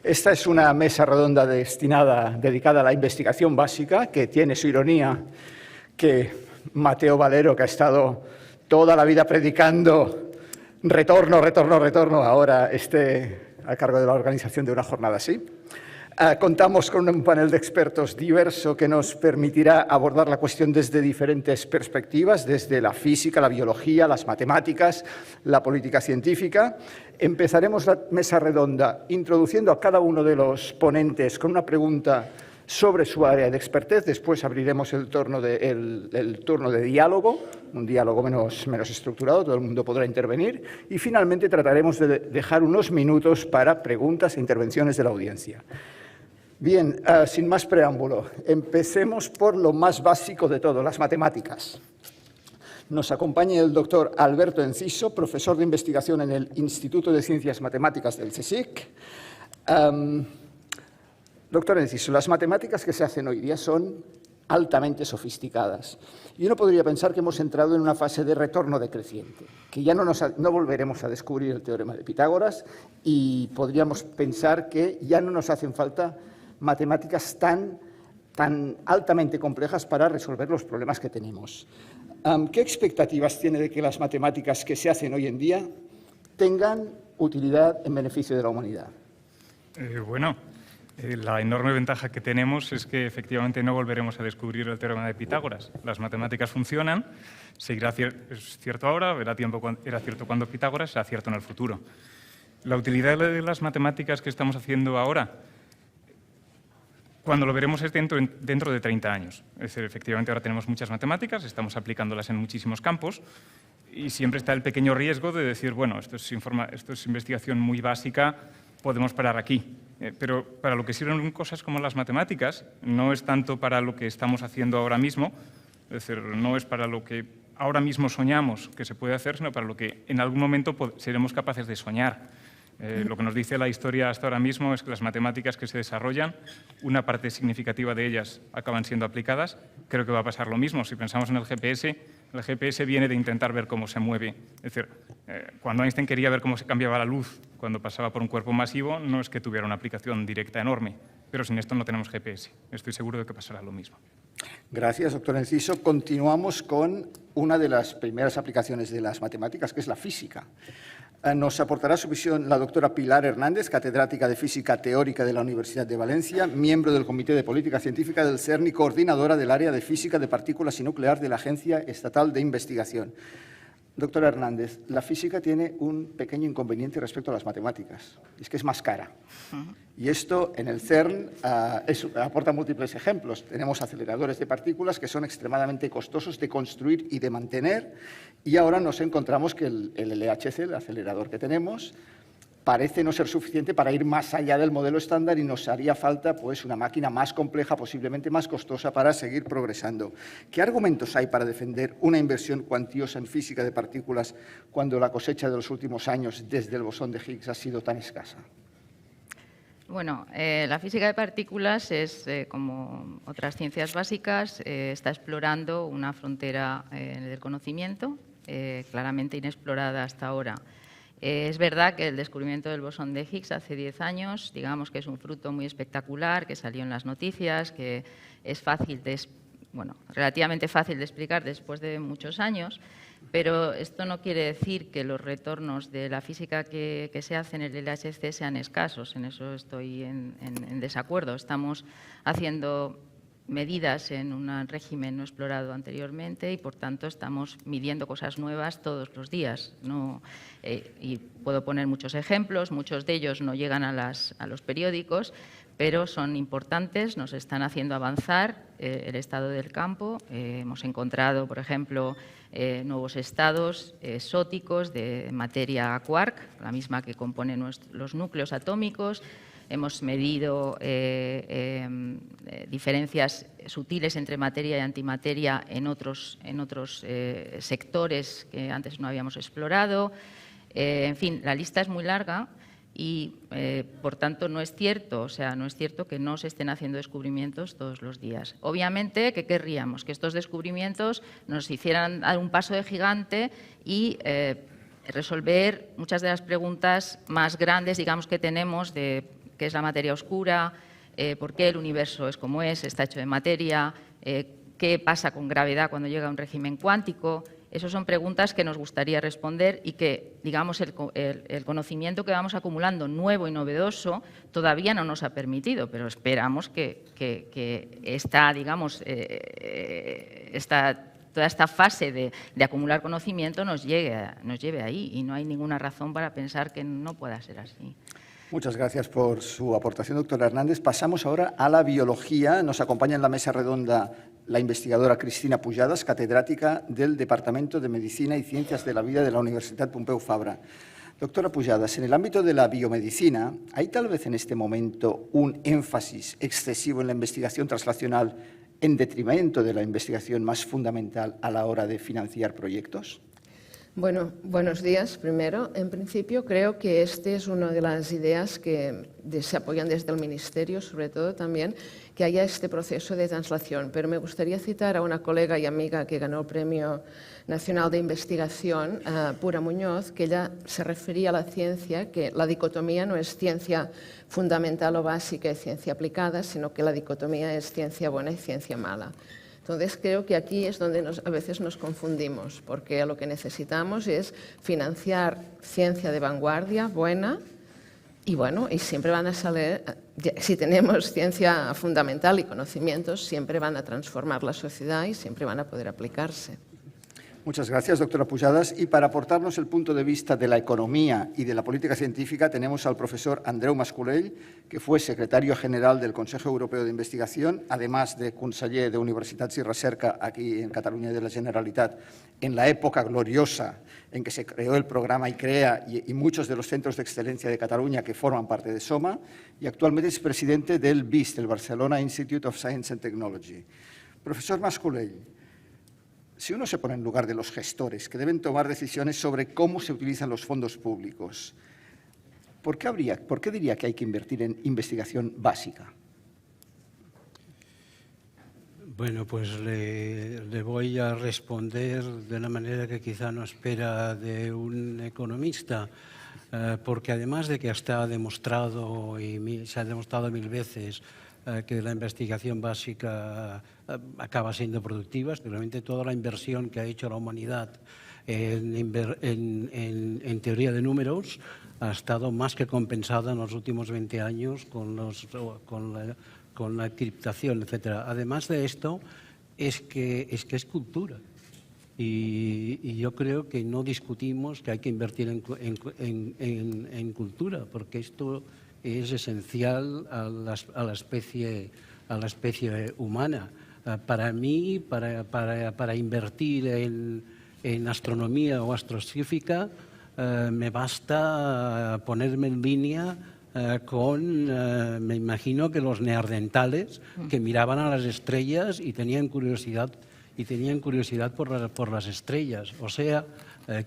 Esta es una mesa redonda dedicada a la investigación básica, que tiene su ironía que Mateo Valero, que ha estado toda la vida predicando retorno, ahora esté a cargo de la organización de una jornada así. Contamos con un panel de expertos diverso que nos permitirá abordar la cuestión desde diferentes perspectivas, desde la física, la biología, las matemáticas, la política científica. Empezaremos la mesa redonda introduciendo a cada uno de los ponentes con una pregunta sobre su área de expertez. Después abriremos el turno de diálogo, un diálogo menos estructurado, todo el mundo podrá intervenir. Y finalmente trataremos de dejar unos minutos para preguntas e intervenciones de la audiencia. Bien, sin más preámbulo, empecemos por lo más básico de todo, las matemáticas. Nos acompaña el doctor Alberto Enciso, profesor de investigación en el Instituto de Ciencias Matemáticas del CSIC. Doctor Enciso, las matemáticas que se hacen hoy día son altamente sofisticadas. Y uno podría pensar que hemos entrado en una fase de retorno decreciente, que ya no volveremos a descubrir el teorema de Pitágoras y podríamos pensar que ya no nos hacen falta matemáticas tan altamente complejas para resolver los problemas que tenemos. ¿Qué expectativas tiene de que las matemáticas que se hacen hoy en día tengan utilidad en beneficio de la humanidad? La enorme ventaja que tenemos es que efectivamente no volveremos a descubrir el teorema de Pitágoras. Las matemáticas funcionan, es cierto ahora, era cierto cuando Pitágoras, será cierto en el futuro. La utilidad de las matemáticas que estamos haciendo ahora, cuando lo veremos es dentro de 30 años. Es decir, efectivamente ahora tenemos muchas matemáticas, estamos aplicándolas en muchísimos campos y siempre está el pequeño riesgo de decir, bueno, esto es investigación muy básica, podemos parar aquí. Pero para lo que sirven cosas como las matemáticas, no es tanto para lo que estamos haciendo ahora mismo, es decir, no es para lo que ahora mismo soñamos que se puede hacer, sino para lo que en algún momento seremos capaces de soñar. Lo que nos dice la historia hasta ahora mismo es que las matemáticas que se desarrollan, una parte significativa de ellas acaban siendo aplicadas. Creo que va a pasar lo mismo. Si pensamos en el GPS viene de intentar ver cómo se mueve. Es decir, cuando Einstein quería ver cómo se cambiaba la luz cuando pasaba por un cuerpo masivo, no es que tuviera una aplicación directa enorme, pero sin esto no tenemos GPS. Estoy seguro de que pasará lo mismo. Gracias, doctor Enciso. Continuamos con una de las primeras aplicaciones de las matemáticas, que es la física. Nos aportará su visión la doctora Pilar Hernández, catedrática de Física Teórica de la Universidad de Valencia, miembro del Comité de Política Científica del CERN y coordinadora del área de Física de Partículas y Nuclear de la Agencia Estatal de Investigación. Doctora Hernández, la física tiene un pequeño inconveniente respecto a las matemáticas, es que es más cara. Y esto en el CERN aporta múltiples ejemplos. Tenemos aceleradores de partículas que son extremadamente costosos de construir y de mantener, y ahora nos encontramos que el LHC, el acelerador que tenemos, parece no ser suficiente para ir más allá del modelo estándar y nos haría falta pues, una máquina más compleja, posiblemente más costosa, para seguir progresando. ¿Qué argumentos hay para defender una inversión cuantiosa en física de partículas cuando la cosecha de los últimos años desde el bosón de Higgs ha sido tan escasa? Bueno, la física de partículas es, como otras ciencias básicas, está explorando una frontera del conocimiento claramente inexplorada hasta ahora. Es verdad que el descubrimiento del bosón de Higgs hace 10 años, digamos que es un fruto muy espectacular, que salió en las noticias, que es relativamente fácil de explicar después de muchos años, pero esto no quiere decir que los retornos de la física que se hace en el LHC sean escasos. En eso estoy en desacuerdo. Estamos haciendo medidas en un régimen no explorado anteriormente y, por tanto, estamos midiendo cosas nuevas todos los días. Y puedo poner muchos ejemplos, muchos de ellos no llegan a los periódicos, pero son importantes, nos están haciendo avanzar el estado del campo. Hemos encontrado, por ejemplo, nuevos estados exóticos de materia quark, la misma que compone los núcleos atómicos. Hemos medido diferencias sutiles entre materia y antimateria en otros sectores que antes no habíamos explorado. En fin, la lista es muy larga y, por tanto, no es cierto que no se estén haciendo descubrimientos todos los días. Obviamente, ¿qué querríamos? Que estos descubrimientos nos hicieran dar un paso de gigante y resolver muchas de las preguntas más grandes, digamos, que tenemos qué es la materia oscura, por qué el universo es como es, está hecho de materia, qué pasa con gravedad cuando llega a un régimen cuántico. Esas son preguntas que nos gustaría responder y que, digamos, el conocimiento que vamos acumulando nuevo y novedoso todavía no nos ha permitido, pero esperamos que esta, digamos, toda esta fase de acumular conocimiento nos lleve ahí, y no hay ninguna razón para pensar que no pueda ser así. Muchas gracias por su aportación, doctora Hernández. Pasamos ahora a la biología. Nos acompaña en la mesa redonda la investigadora Cristina Pujadas, catedrática del Departamento de Medicina y Ciencias de la Vida de la Universidad Pompeu Fabra. Doctora Pujadas, en el ámbito de la biomedicina, ¿hay tal vez en este momento un énfasis excesivo en la investigación translacional en detrimento de la investigación más fundamental a la hora de financiar proyectos? Bueno, buenos días primero. En principio creo que esta es una de las ideas que se apoyan desde el Ministerio, sobre todo también, que haya este proceso de translación. Pero me gustaría citar a una colega y amiga que ganó el Premio Nacional de Investigación, Pura Muñoz, que ella se refería a la ciencia, que la dicotomía no es ciencia fundamental o básica y ciencia aplicada, sino que la dicotomía es ciencia buena y ciencia mala. Entonces, creo que aquí es donde a veces nos confundimos, porque lo que necesitamos es financiar ciencia de vanguardia, buena, y bueno, y siempre van a salir, si tenemos ciencia fundamental y conocimientos, siempre van a transformar la sociedad y siempre van a poder aplicarse. Muchas gracias, doctora Pujadas. Y para aportarnos el punto de vista de la economía y de la política científica, tenemos al profesor Andreu Mascolell, que fue secretario general del Consejo Europeo de Investigación, además de conseller de Universitats i Recerca aquí en Cataluña de la Generalitat, en la época gloriosa en que se creó el programa ICREA y muchos de los centros de excelencia de Cataluña que forman parte de SOMA, y actualmente es presidente del BIST, el Barcelona Institute of Science and Technology. Profesor Mascolell, si uno se pone en lugar de los gestores que deben tomar decisiones sobre cómo se utilizan los fondos públicos, ¿por qué diría que hay que invertir en investigación básica? Bueno, pues le voy a responder de una manera que quizá no espera de un economista, porque además de que está demostrado y se ha demostrado 1000 veces que la investigación básica acaba siendo productiva, especialmente toda la inversión que ha hecho la humanidad en teoría de números ha estado más que compensada en los últimos 20 años con la encriptación, etc. Además de esto, es que es cultura. Y yo creo que no discutimos que hay que invertir en cultura, porque esto es esencial a la especie humana. Para mí, para invertir en astronomía o astrofísica, me basta ponerme en línea me imagino que los neandertales que miraban a las estrellas y tenían curiosidad por las estrellas. O sea,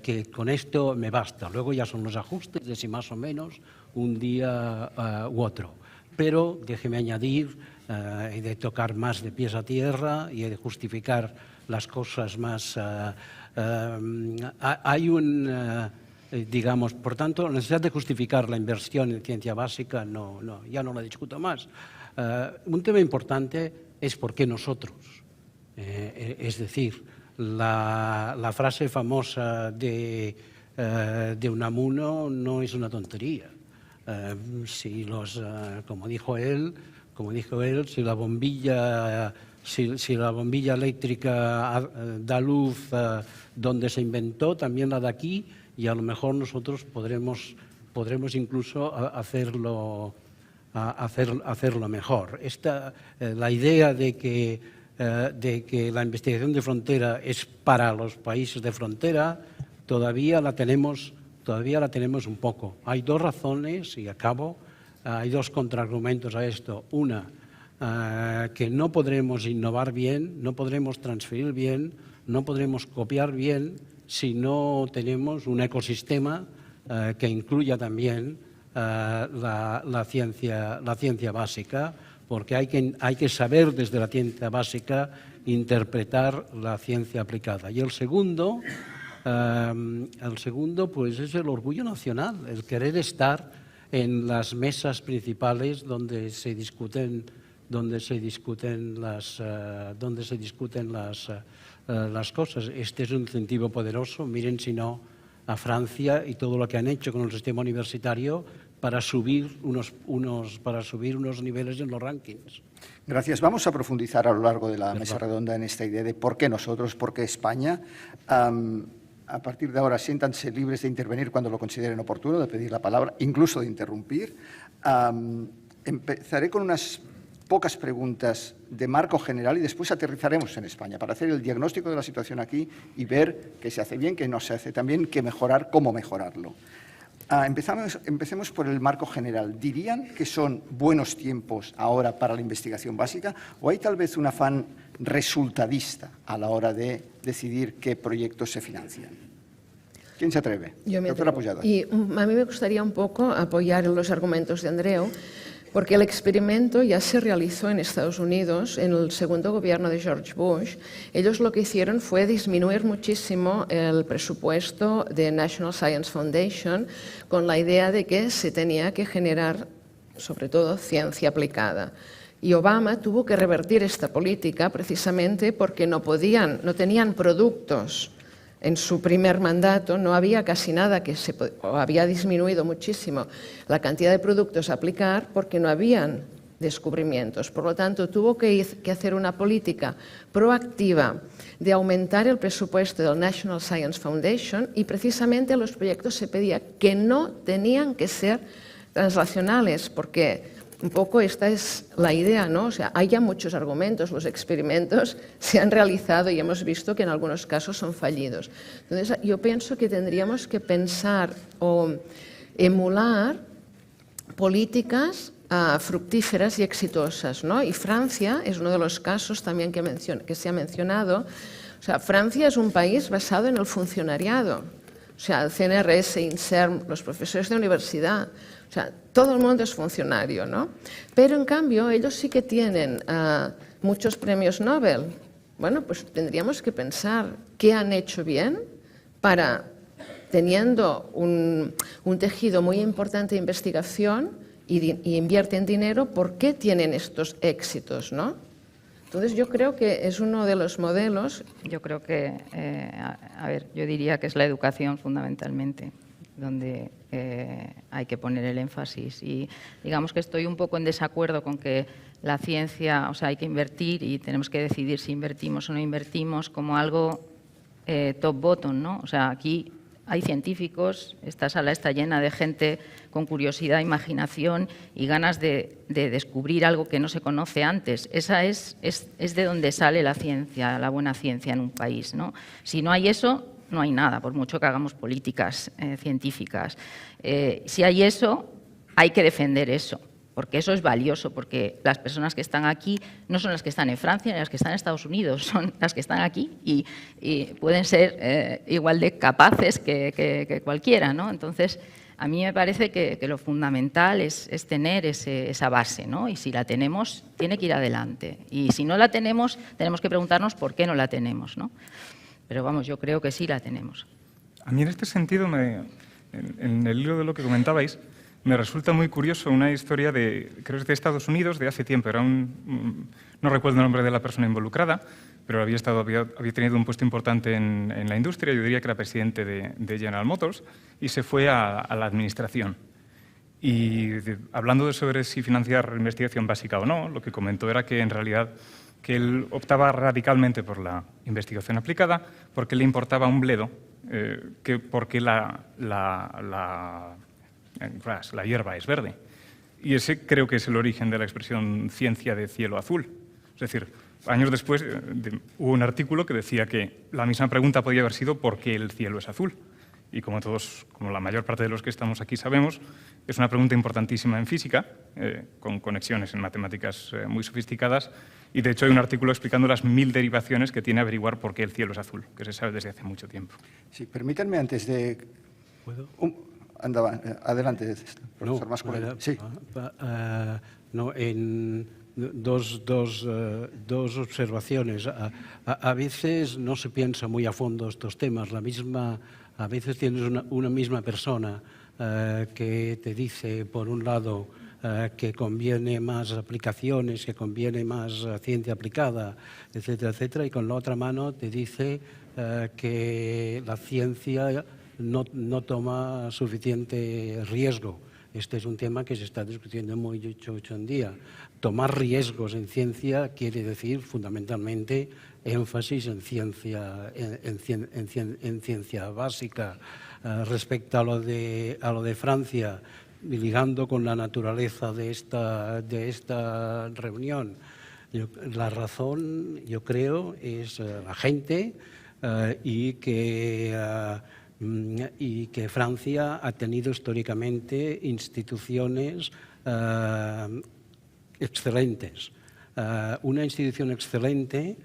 que con esto me basta. Luego ya son los ajustes de si más o menos un día u otro. Pero déjeme añadir, he de tocar más de pies a tierra y he de justificar las cosas más. Hay digamos, por tanto, la necesidad de justificar la inversión en ciencia básica ya no la discuto más. Un tema importante es por qué nosotros. Es decir, la frase famosa de Unamuno no es una tontería. Como dijo él, si la bombilla eléctrica da luz donde se inventó, también la da aquí, y a lo mejor nosotros podremos incluso hacerlo mejor. La idea de que la investigación de frontera es para los países de frontera todavía la tenemos un poco. Hay dos razones, y acabo, hay dos contraargumentos a esto. Una, que no podremos innovar bien, no podremos transferir bien, no podremos copiar bien si no tenemos un ecosistema que incluya también la ciencia básica, porque hay que saber desde la ciencia básica interpretar la ciencia aplicada. Y el segundo pues es el orgullo nacional, el querer estar en las mesas principales donde se discuten las cosas. Este es un incentivo poderoso. Miren, si no, a Francia y todo lo que han hecho con el sistema universitario para subir unos niveles en los rankings. Gracias. Vamos a profundizar a lo largo de la mesa redonda en esta idea de por qué nosotros, por qué España. A partir de ahora, siéntanse libres de intervenir cuando lo consideren oportuno, de pedir la palabra, incluso de interrumpir. Empezaré con unas pocas preguntas de marco general y después aterrizaremos en España para hacer el diagnóstico de la situación aquí y ver qué se hace bien, qué no se hace tan bien, qué mejorar, cómo mejorarlo. Empecemos por el marco general. ¿Dirían que son buenos tiempos ahora para la investigación básica o hay tal vez un afán resultadista a la hora de decidir qué proyectos se financian? ¿Quién se atreve? Yo me Doctora atrevo. Pujada. Y a mí me gustaría un poco apoyar los argumentos de Andreu, porque el experimento ya se realizó en Estados Unidos, en el segundo gobierno de George Bush. Ellos lo que hicieron fue disminuir muchísimo el presupuesto de National Science Foundation con la idea de que se tenía que generar, sobre todo, ciencia aplicada. Y Obama tuvo que revertir esta política precisamente porque no tenían productos. En su primer mandato no había casi nada había disminuido muchísimo la cantidad de productos a aplicar porque no habían descubrimientos. Por lo tanto, tuvo que hacer una política proactiva de aumentar el presupuesto del National Science Foundation y precisamente a los proyectos se pedía que no tenían que ser translacionales porque un poco esta es la idea, ¿no? O sea, hay ya muchos argumentos, los experimentos se han realizado y hemos visto que en algunos casos son fallidos. Entonces, yo pienso que tendríamos que pensar o emular políticas fructíferas y exitosas, ¿no? Y Francia es uno de los casos también que se ha mencionado. O sea, Francia es un país basado en el funcionariado. O sea, el CNRS, INSERM, los profesores de universidad. O sea, todo el mundo es funcionario, ¿no? Pero, en cambio, ellos sí que tienen muchos premios Nobel. Bueno, pues tendríamos que pensar qué han hecho bien para, teniendo un tejido muy importante de investigación y invierten dinero, ¿por qué tienen estos éxitos, no? Entonces, yo creo que es uno de los modelos. Yo creo que, yo diría que es la educación fundamentalmente, donde hay que poner el énfasis. Y digamos que estoy un poco en desacuerdo con que la ciencia, o sea, hay que invertir y tenemos que decidir si invertimos o no invertimos como algo top-bottom, ¿no? O sea, aquí hay científicos, esta sala está llena de gente con curiosidad, imaginación y ganas de descubrir algo que no se conoce antes. Esa es de donde sale la ciencia, la buena ciencia en un país, ¿no? Si no hay eso, no hay nada, por mucho que hagamos políticas científicas. Si hay eso, hay que defender eso, porque eso es valioso, porque las personas que están aquí no son las que están en Francia ni las que están en Estados Unidos, son las que están aquí y pueden ser igual de capaces que cualquiera, ¿no? Entonces, a mí me parece que lo fundamental es tener esa base, ¿no? Y si la tenemos, tiene que ir adelante. Y si no la tenemos, tenemos que preguntarnos por qué no la tenemos, ¿no? Pero vamos, yo creo que sí la tenemos. A mí en este sentido, en el hilo de lo que comentabais, me resulta muy curioso una historia creo que es de Estados Unidos, de hace tiempo. No recuerdo el nombre de la persona involucrada, pero había tenido un puesto importante en la industria, yo diría que era presidente de General Motors, y se fue a la administración. Y hablando sobre si financiar investigación básica o no, lo que comentó era que en realidad que él optaba radicalmente por la investigación aplicada porque le importaba un bledo, porque la hierba es verde. Y ese creo que es el origen de la expresión ciencia de cielo azul. Es decir, años después hubo un artículo que decía que la misma pregunta podía haber sido ¿por qué el cielo es azul? Y como la mayor parte de los que estamos aquí sabemos, es una pregunta importantísima en física, con conexiones en matemáticas muy sofisticadas, y de hecho hay un artículo explicando las 1000 derivaciones que tiene averiguar por qué el cielo es azul, que se sabe desde hace mucho tiempo. Sí, permítanme antes de... ¿Puedo? Adelante, profesor Mascolell. Sí. Dos observaciones. A veces no se piensa muy a fondo estos temas. La misma A veces tienes una misma persona que te dice, por un lado, que conviene más aplicaciones, que conviene más ciencia aplicada, etcétera, etcétera, y con la otra mano te dice que la ciencia no toma suficiente riesgo. Este es un tema que se está discutiendo mucho en día. Tomar riesgos en ciencia quiere decir fundamentalmente énfasis en ciencia básica. Respecto a lo de Francia, ligando con la naturaleza de esta reunión, la razón, yo creo, es la gente y que Francia ha tenido históricamente instituciones excelentes. Una institución excelente,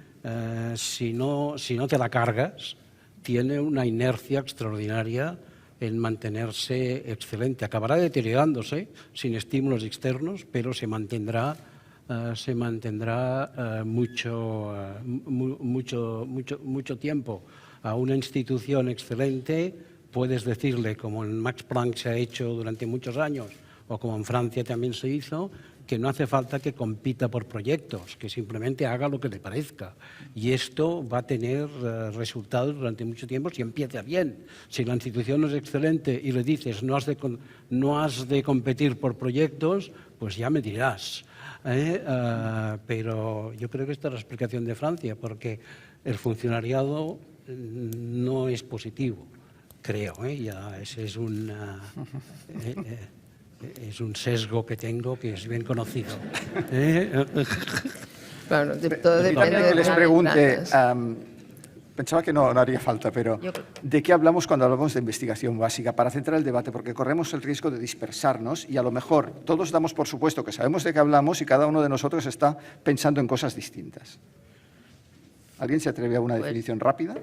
si no te la cargas, tiene una inercia extraordinaria en mantenerse excelente. Acabará deteriorándose sin estímulos externos, pero se mantendrá mucho tiempo. A una institución excelente puedes decirle, como en Max Planck se ha hecho durante muchos años, o como en Francia también se hizo, que no hace falta que compita por proyectos, que simplemente haga lo que le parezca. Y esto va a tener resultados durante mucho tiempo si empieza bien. Si la institución es excelente y le dices no has de competir por proyectos, pues ya me dirás. Pero yo creo que esta es la explicación de Francia, porque el funcionariado no es positivo, creo. Ya ese es un sesgo que tengo que es bien conocido. Bueno, todo depende que les pregunte, planes. pensaba que no haría falta, pero ¿de qué hablamos cuando hablamos de investigación básica? Para centrar el debate, porque corremos el riesgo de dispersarnos y a lo mejor todos damos por supuesto que sabemos de qué hablamos y cada uno de nosotros está pensando en cosas distintas. ¿Alguien se atreve a una definición rápida?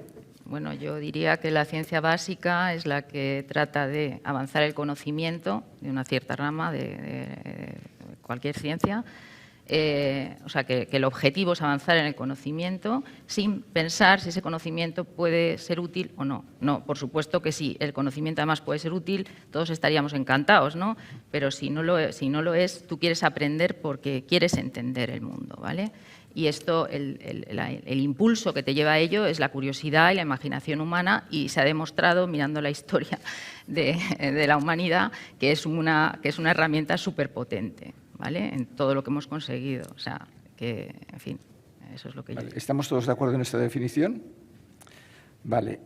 Bueno, yo diría que la ciencia básica es la que trata de avanzar el conocimiento de una cierta rama de cualquier ciencia. O sea, que el objetivo es avanzar en el conocimiento sin pensar si ese conocimiento puede ser útil o no. No, por supuesto que sí, el conocimiento además puede ser útil, todos estaríamos encantados, ¿no? Pero si no lo es, tú quieres aprender porque quieres entender el mundo, ¿vale? Y esto, el impulso que te lleva a ello es la curiosidad y la imaginación humana, y se ha demostrado, mirando la historia de la humanidad, que es una herramienta súper potente, ¿vale? En todo lo que hemos conseguido. O sea, que, en fin, eso es lo que yo digo. ¿Estamos todos de acuerdo en esta definición? Vale.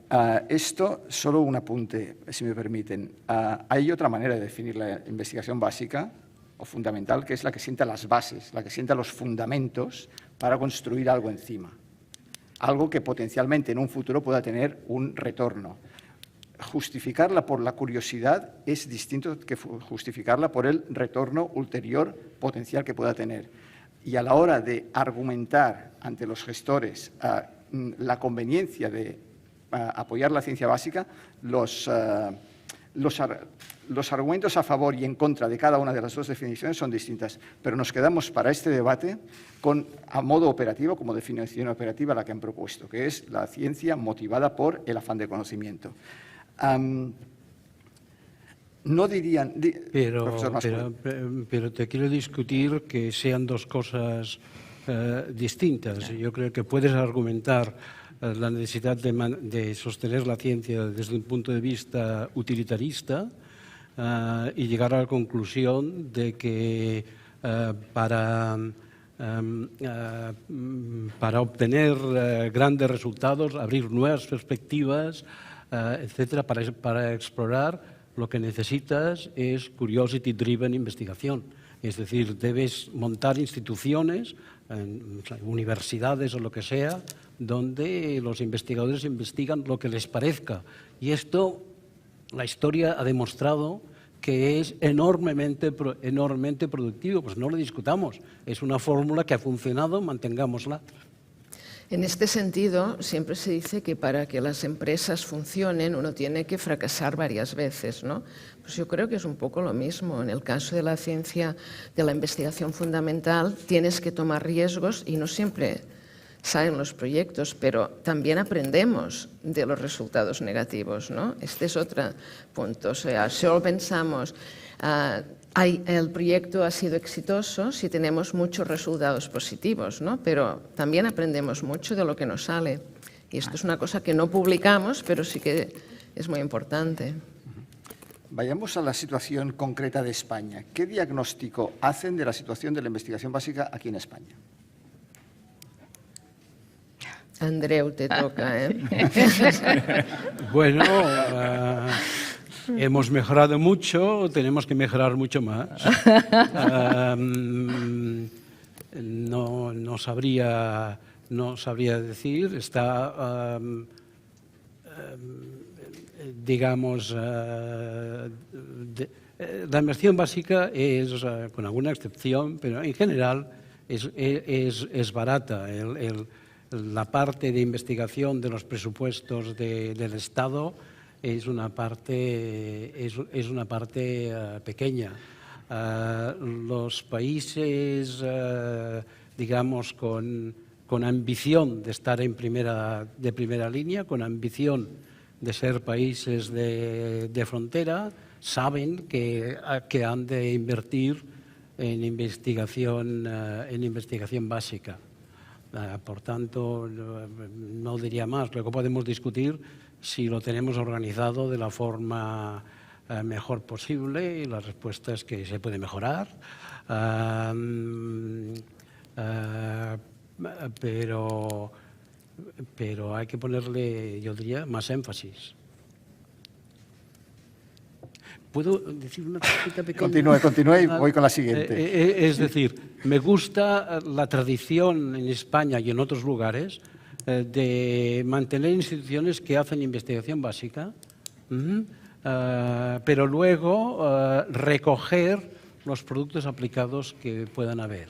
Esto, solo un apunte, si me permiten. Hay otra manera de definir la investigación básica o fundamental, que es la que sienta las bases, la que sienta los fundamentos para construir algo encima. Algo que potencialmente en un futuro pueda tener un retorno. Justificarla por la curiosidad es distinto que justificarla por el retorno ulterior potencial que pueda tener. Y a la hora de argumentar ante los gestores la conveniencia de apoyar la ciencia básica, los argumentos a favor y en contra de cada una de las dos definiciones son distintas, pero nos quedamos para este debate a modo operativo, como definición operativa la que han propuesto, que es la ciencia motivada por el afán de conocimiento. No dirían... Pero te quiero discutir que sean dos cosas distintas. Claro. Yo creo que puedes argumentar la necesidad de sostener la ciencia desde un punto de vista utilitarista y llegar a la conclusión de que para obtener grandes resultados, abrir nuevas perspectivas, etcétera, para explorar, lo que necesitas es curiosity-driven investigación. Es decir, debes montar instituciones, universidades o lo que sea, donde los investigadores investigan lo que les parezca. Y esto, la historia ha demostrado que es enormemente productivo. Pues no lo discutamos. Es una fórmula que ha funcionado, mantengámosla. En este sentido, siempre se dice que para que las empresas funcionen uno tiene que fracasar varias veces, ¿no? Pues yo creo que es un poco lo mismo. En el caso de la ciencia, de la investigación fundamental, tienes que tomar riesgos y no siempre salen los proyectos, pero también aprendemos de los resultados negativos, ¿no? Este es otro punto. O sea, solo pensamos, el proyecto ha sido exitoso si tenemos muchos resultados positivos, ¿no? Pero también aprendemos mucho de lo que nos sale. Y esto es una cosa que no publicamos, pero sí que es muy importante. Vayamos a la situación concreta de España. ¿Qué diagnóstico hacen de la situación de la investigación básica aquí en España? Andreu, te toca, ¿eh? Bueno, hemos mejorado mucho, tenemos que mejorar mucho más. No sabría decir, está, digamos, la investigación básica es, con alguna excepción, pero en general es barata. La parte de investigación de los presupuestos del Estado es una parte pequeña. Los países, digamos, con ambición de estar de primera línea, con ambición de ser países de frontera, saben que han de invertir en investigación básica. Por tanto, no diría más. Luego podemos discutir si lo tenemos organizado de la forma mejor posible, y la respuesta es que se puede mejorar. Pero hay que ponerle, yo diría, más énfasis. ¿Puedo decir una cosita pequeña? Continúe y voy con la siguiente. Es decir, me gusta la tradición en España y en otros lugares de mantener instituciones que hacen investigación básica, pero luego recoger los productos aplicados que puedan haber.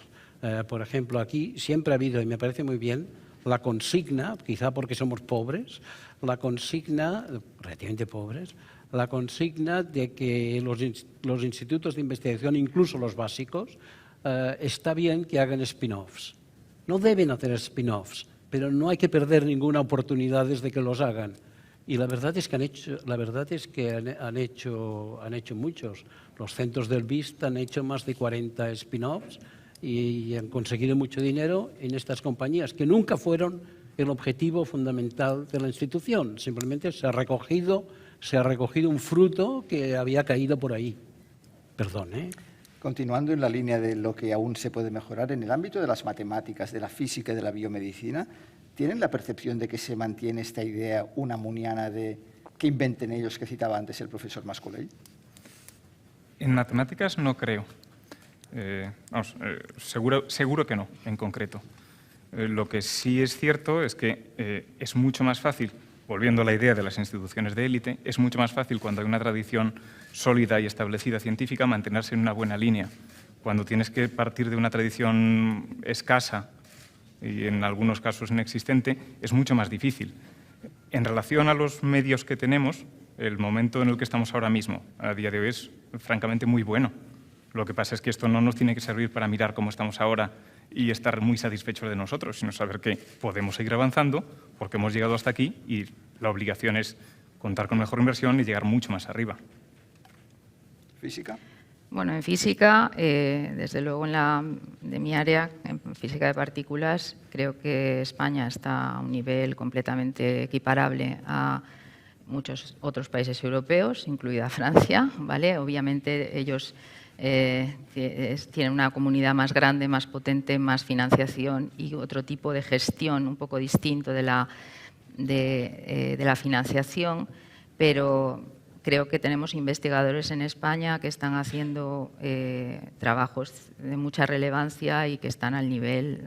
Por ejemplo, aquí siempre ha habido, y me parece muy bien, la consigna, quizá porque somos pobres, la consigna, relativamente pobres, la consigna de que los institutos de investigación, incluso los básicos, está bien que hagan spin-offs. No deben hacer spin-offs, pero no hay que perder ninguna oportunidad desde que los hagan. Y la verdad es que han hecho muchos. Los centros del BIST han hecho más de 40 spin-offs y han conseguido mucho dinero en estas compañías, que nunca fueron el objetivo fundamental de la institución. Simplemente se ha recogido un fruto que había caído por ahí. Perdón, ¿eh? Continuando en la línea de lo que aún se puede mejorar, en el ámbito de las matemáticas, de la física y de la biomedicina, ¿tienen la percepción de que se mantiene esta idea unamuniana de que inventen ellos que citaba antes el profesor Mascolell? En matemáticas no creo. Seguro que no, en concreto. Lo que sí es cierto es que es mucho más fácil, volviendo a la idea de las instituciones de élite, es mucho más fácil cuando hay una tradición sólida y establecida científica mantenerse en una buena línea. Cuando tienes que partir de una tradición escasa y en algunos casos inexistente, es mucho más difícil. En relación a los medios que tenemos, el momento en el que estamos ahora mismo, a día de hoy, es francamente muy bueno. Lo que pasa es que esto no nos tiene que servir para mirar cómo estamos ahora y estar muy satisfechos de nosotros, sino saber que podemos seguir avanzando porque hemos llegado hasta aquí y la obligación es contar con mejor inversión y llegar mucho más arriba. ¿Física? Bueno, en física, desde luego de mi área, en física de partículas, creo que España está a un nivel completamente equiparable a muchos otros países europeos, incluida Francia, ¿vale? Obviamente ellos tienen una comunidad más grande, más potente, más financiación y otro tipo de gestión un poco distinto de la financiación, pero creo que tenemos investigadores en España que están haciendo trabajos de mucha relevancia y que están al nivel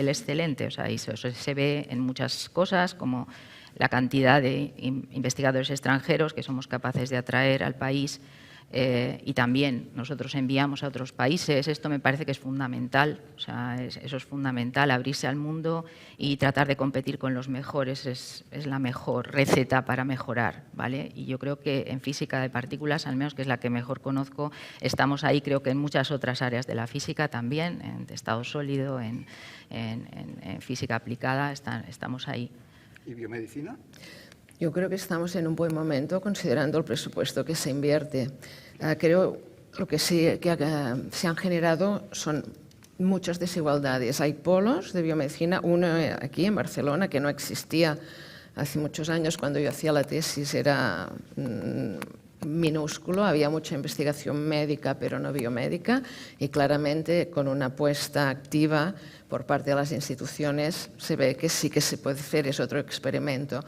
excelente. O sea, eso se ve en muchas cosas, como la cantidad de investigadores extranjeros que somos capaces de atraer al país y también nosotros enviamos a otros países. Esto me parece que es fundamental, o sea, eso es fundamental, abrirse al mundo y tratar de competir con los mejores es la mejor receta para mejorar, ¿vale? Y yo creo que en física de partículas, al menos que es la que mejor conozco, estamos ahí, creo que en muchas otras áreas de la física también, en estado sólido, en física aplicada, estamos ahí. ¿Y biomedicina? Yo creo que estamos en un buen momento considerando el presupuesto que se invierte. Creo lo que sí que se han generado son muchas desigualdades. Hay polos de biomedicina, uno aquí en Barcelona que no existía hace muchos años cuando yo hacía la tesis, era minúsculo, había mucha investigación médica pero no biomédica y claramente con una apuesta activa por parte de las instituciones se ve que sí que se puede hacer, es otro experimento.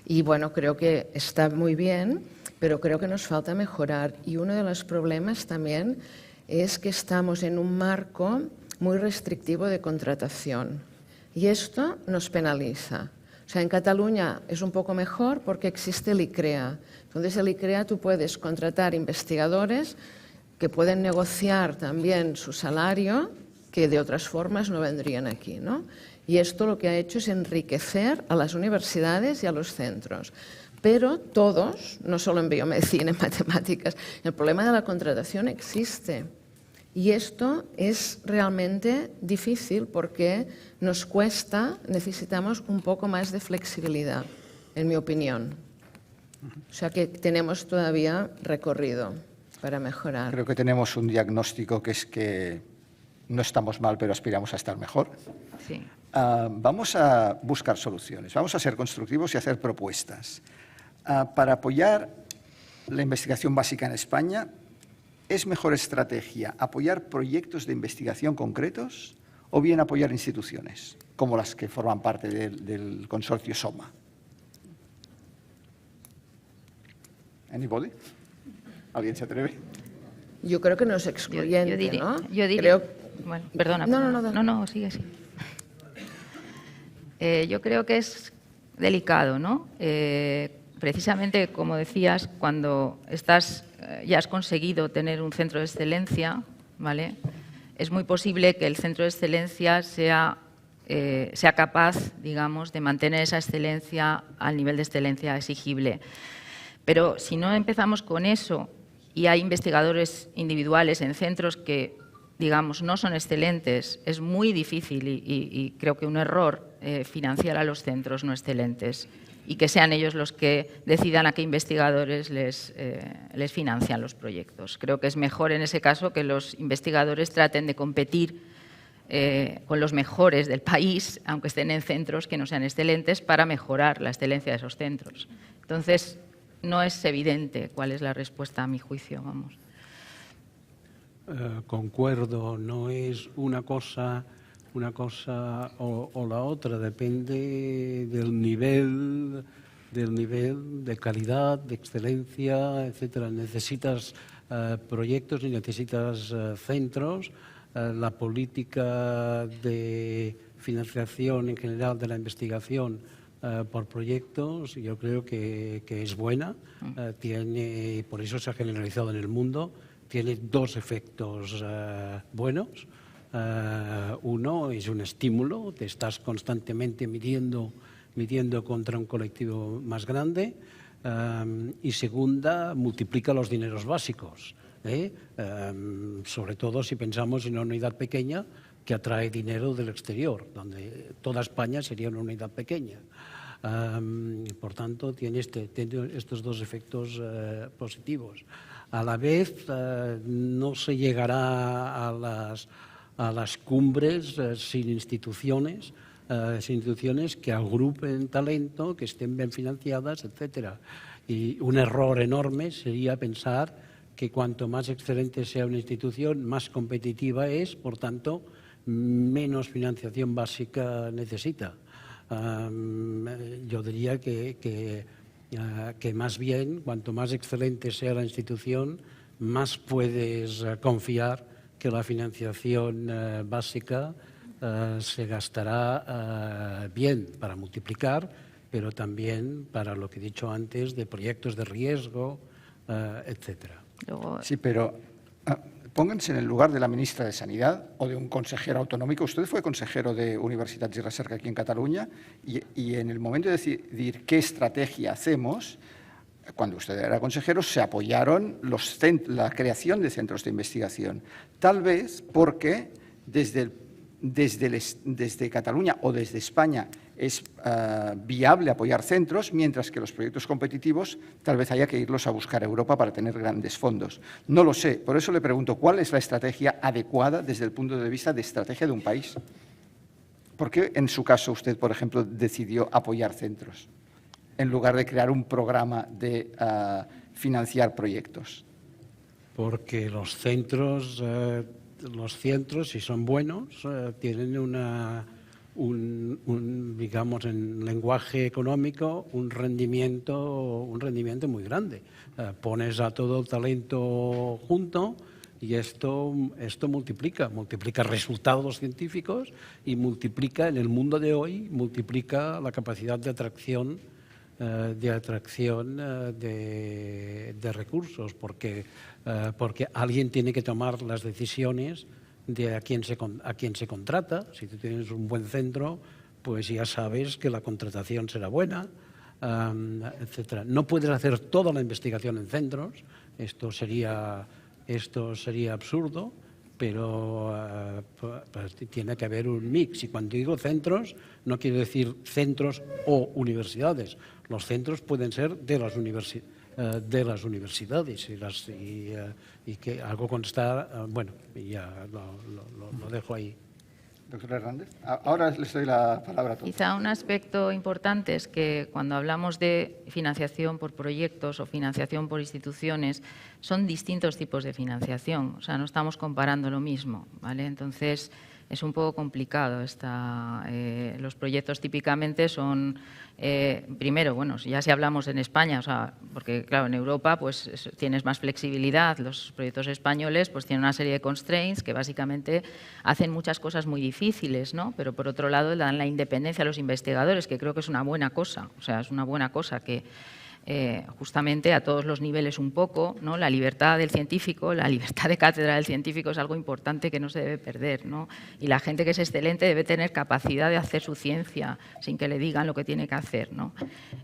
Y bueno, creo que está muy bien, pero creo que nos falta mejorar. Y uno de los problemas también es que estamos en un marco muy restrictivo de contratación. Y esto nos penaliza. O sea, en Cataluña es un poco mejor porque existe el ICREA. Entonces, el ICREA tú puedes contratar investigadores que pueden negociar también su salario, que de otras formas no vendrían aquí, ¿no? Y esto lo que ha hecho es enriquecer a las universidades y a los centros. Pero todos, no solo en biomedicina, en matemáticas, el problema de la contratación existe. Y esto es realmente difícil porque nos cuesta, necesitamos un poco más de flexibilidad, en mi opinión. O sea que tenemos todavía recorrido para mejorar. Creo que tenemos un diagnóstico que es que no estamos mal, pero aspiramos a estar mejor. Sí. Vamos a buscar soluciones, vamos a ser constructivos y hacer propuestas. Para apoyar la investigación básica en España, ¿es mejor estrategia apoyar proyectos de investigación concretos o bien apoyar instituciones, como las que forman parte del consorcio SOMA? ¿Anybody? ¿Alguien se atreve? Yo creo que no es excluyente, ¿no? Yo diría, creo... bueno, perdona. No, sigue así. Yo creo que es delicado, ¿no? Precisamente, como decías, cuando ya has conseguido tener un centro de excelencia, ¿vale? Es muy posible que el centro de excelencia sea capaz, digamos, de mantener esa excelencia al nivel de excelencia exigible. Pero si no empezamos con eso y hay investigadores individuales en centros que, digamos, no son excelentes, es muy difícil y creo que un error financiar a los centros no excelentes y que sean ellos los que decidan a qué investigadores les financian los proyectos. Creo que es mejor en ese caso que los investigadores traten de competir con los mejores del país, aunque estén en centros que no sean excelentes, para mejorar la excelencia de esos centros. Entonces, no es evidente cuál es la respuesta a mi juicio, vamos. Concuerdo, no es una cosa o la otra, depende del nivel de calidad, de excelencia, etcétera. Necesitas proyectos y necesitas centros. La política de financiación en general de la investigación por proyectos, yo creo que es buena, por eso se ha generalizado en el mundo, tiene dos efectos buenos. Uno es un estímulo, te estás constantemente midiendo contra un colectivo más grande, y segunda, multiplica los dineros básicos, sobre todo si pensamos en una unidad pequeña que atrae dinero del exterior, donde toda España sería una unidad pequeña. Por tanto, tiene estos dos efectos positivos. A la vez, no se llegará a las cumbres sin instituciones que agrupen talento, que estén bien financiadas, etcétera. Y un error enorme sería pensar que cuanto más excelente sea una institución, más competitiva es, por tanto, menos financiación básica necesita. Yo diría que más bien, cuanto más excelente sea la institución, más puedes confiar que la financiación básica se gastará bien para multiplicar, pero también para lo que he dicho antes, de proyectos de riesgo, etcétera. Luego, Sí, pero pónganse en el lugar de la ministra de Sanidad o de un consejero autonómico. Usted fue consejero de Universitats y Recerca aquí en Cataluña y en el momento de decidir qué estrategia hacemos, cuando usted era consejero, se apoyaron la creación de centros de investigación. Tal vez porque desde Cataluña o desde España es viable apoyar centros, mientras que los proyectos competitivos tal vez haya que irlos a buscar a Europa para tener grandes fondos. No lo sé, por eso le pregunto, ¿cuál es la estrategia adecuada desde el punto de vista de estrategia de un país? ¿Por qué en su caso usted, por ejemplo, decidió apoyar centros en lugar de crear un programa de financiar proyectos? Porque los centros, si son buenos, tienen digamos, en lenguaje económico, un rendimiento muy grande. Pones a todo el talento junto y esto multiplica resultados científicos y multiplica, en el mundo de hoy, multiplica la capacidad de atracción de recursos, porque alguien tiene que tomar las decisiones de a quién se contrata. Si tú tienes un buen centro, pues ya sabes que la contratación será buena, etcétera. No puedes hacer toda la investigación en centros, esto sería absurdo, pero tiene que haber un mix. Y cuando digo centros, no quiero decir centros o universidades. Los centros pueden ser de las universidades y que algo constar, bueno, ya lo dejo ahí. Doctora Hernández, ahora les doy la palabra a todos. Quizá un aspecto importante es que cuando hablamos de financiación por proyectos o financiación por instituciones, son distintos tipos de financiación, o sea, no estamos comparando lo mismo, ¿vale? Entonces, es un poco complicado. Los proyectos típicamente son, primero, bueno, ya si hablamos en España, o sea, porque claro, en Europa pues tienes más flexibilidad, los proyectos españoles pues tienen una serie de constraints que básicamente hacen muchas cosas muy difíciles, ¿no? Pero por otro lado dan la independencia a los investigadores, que creo que es una buena cosa, o sea, es una buena cosa que justamente a todos los niveles un poco, ¿no? La libertad del científico, la libertad de cátedra del científico es algo importante que no se debe perder, ¿no? Y la gente que es excelente debe tener capacidad de hacer su ciencia sin que le digan lo que tiene que hacer, ¿no?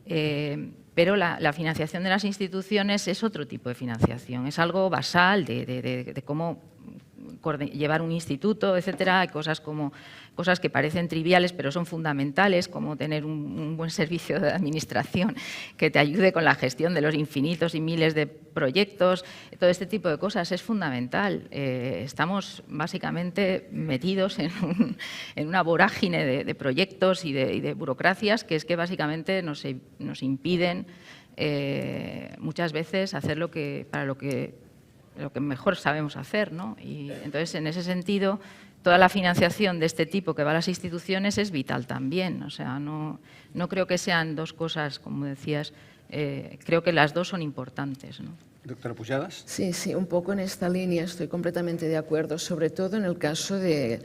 Pero la financiación de las instituciones es otro tipo de financiación, es algo basal de cómo llevar un instituto, etcétera. Hay cosas que parecen triviales pero son fundamentales, como tener un buen servicio de administración que te ayude con la gestión de los infinitos y miles de proyectos. Todo este tipo de cosas es fundamental. Estamos básicamente metidos en una vorágine de proyectos y de burocracias que es que básicamente nos impiden muchas veces hacer lo que mejor sabemos hacer, ¿no? Y entonces, en ese sentido, toda la financiación de este tipo que va a las instituciones es vital también. O sea, no creo que sean dos cosas, como decías, creo que las dos son importantes, ¿no? Doctora Pujadas. Sí, un poco en esta línea estoy completamente de acuerdo, sobre todo en el caso de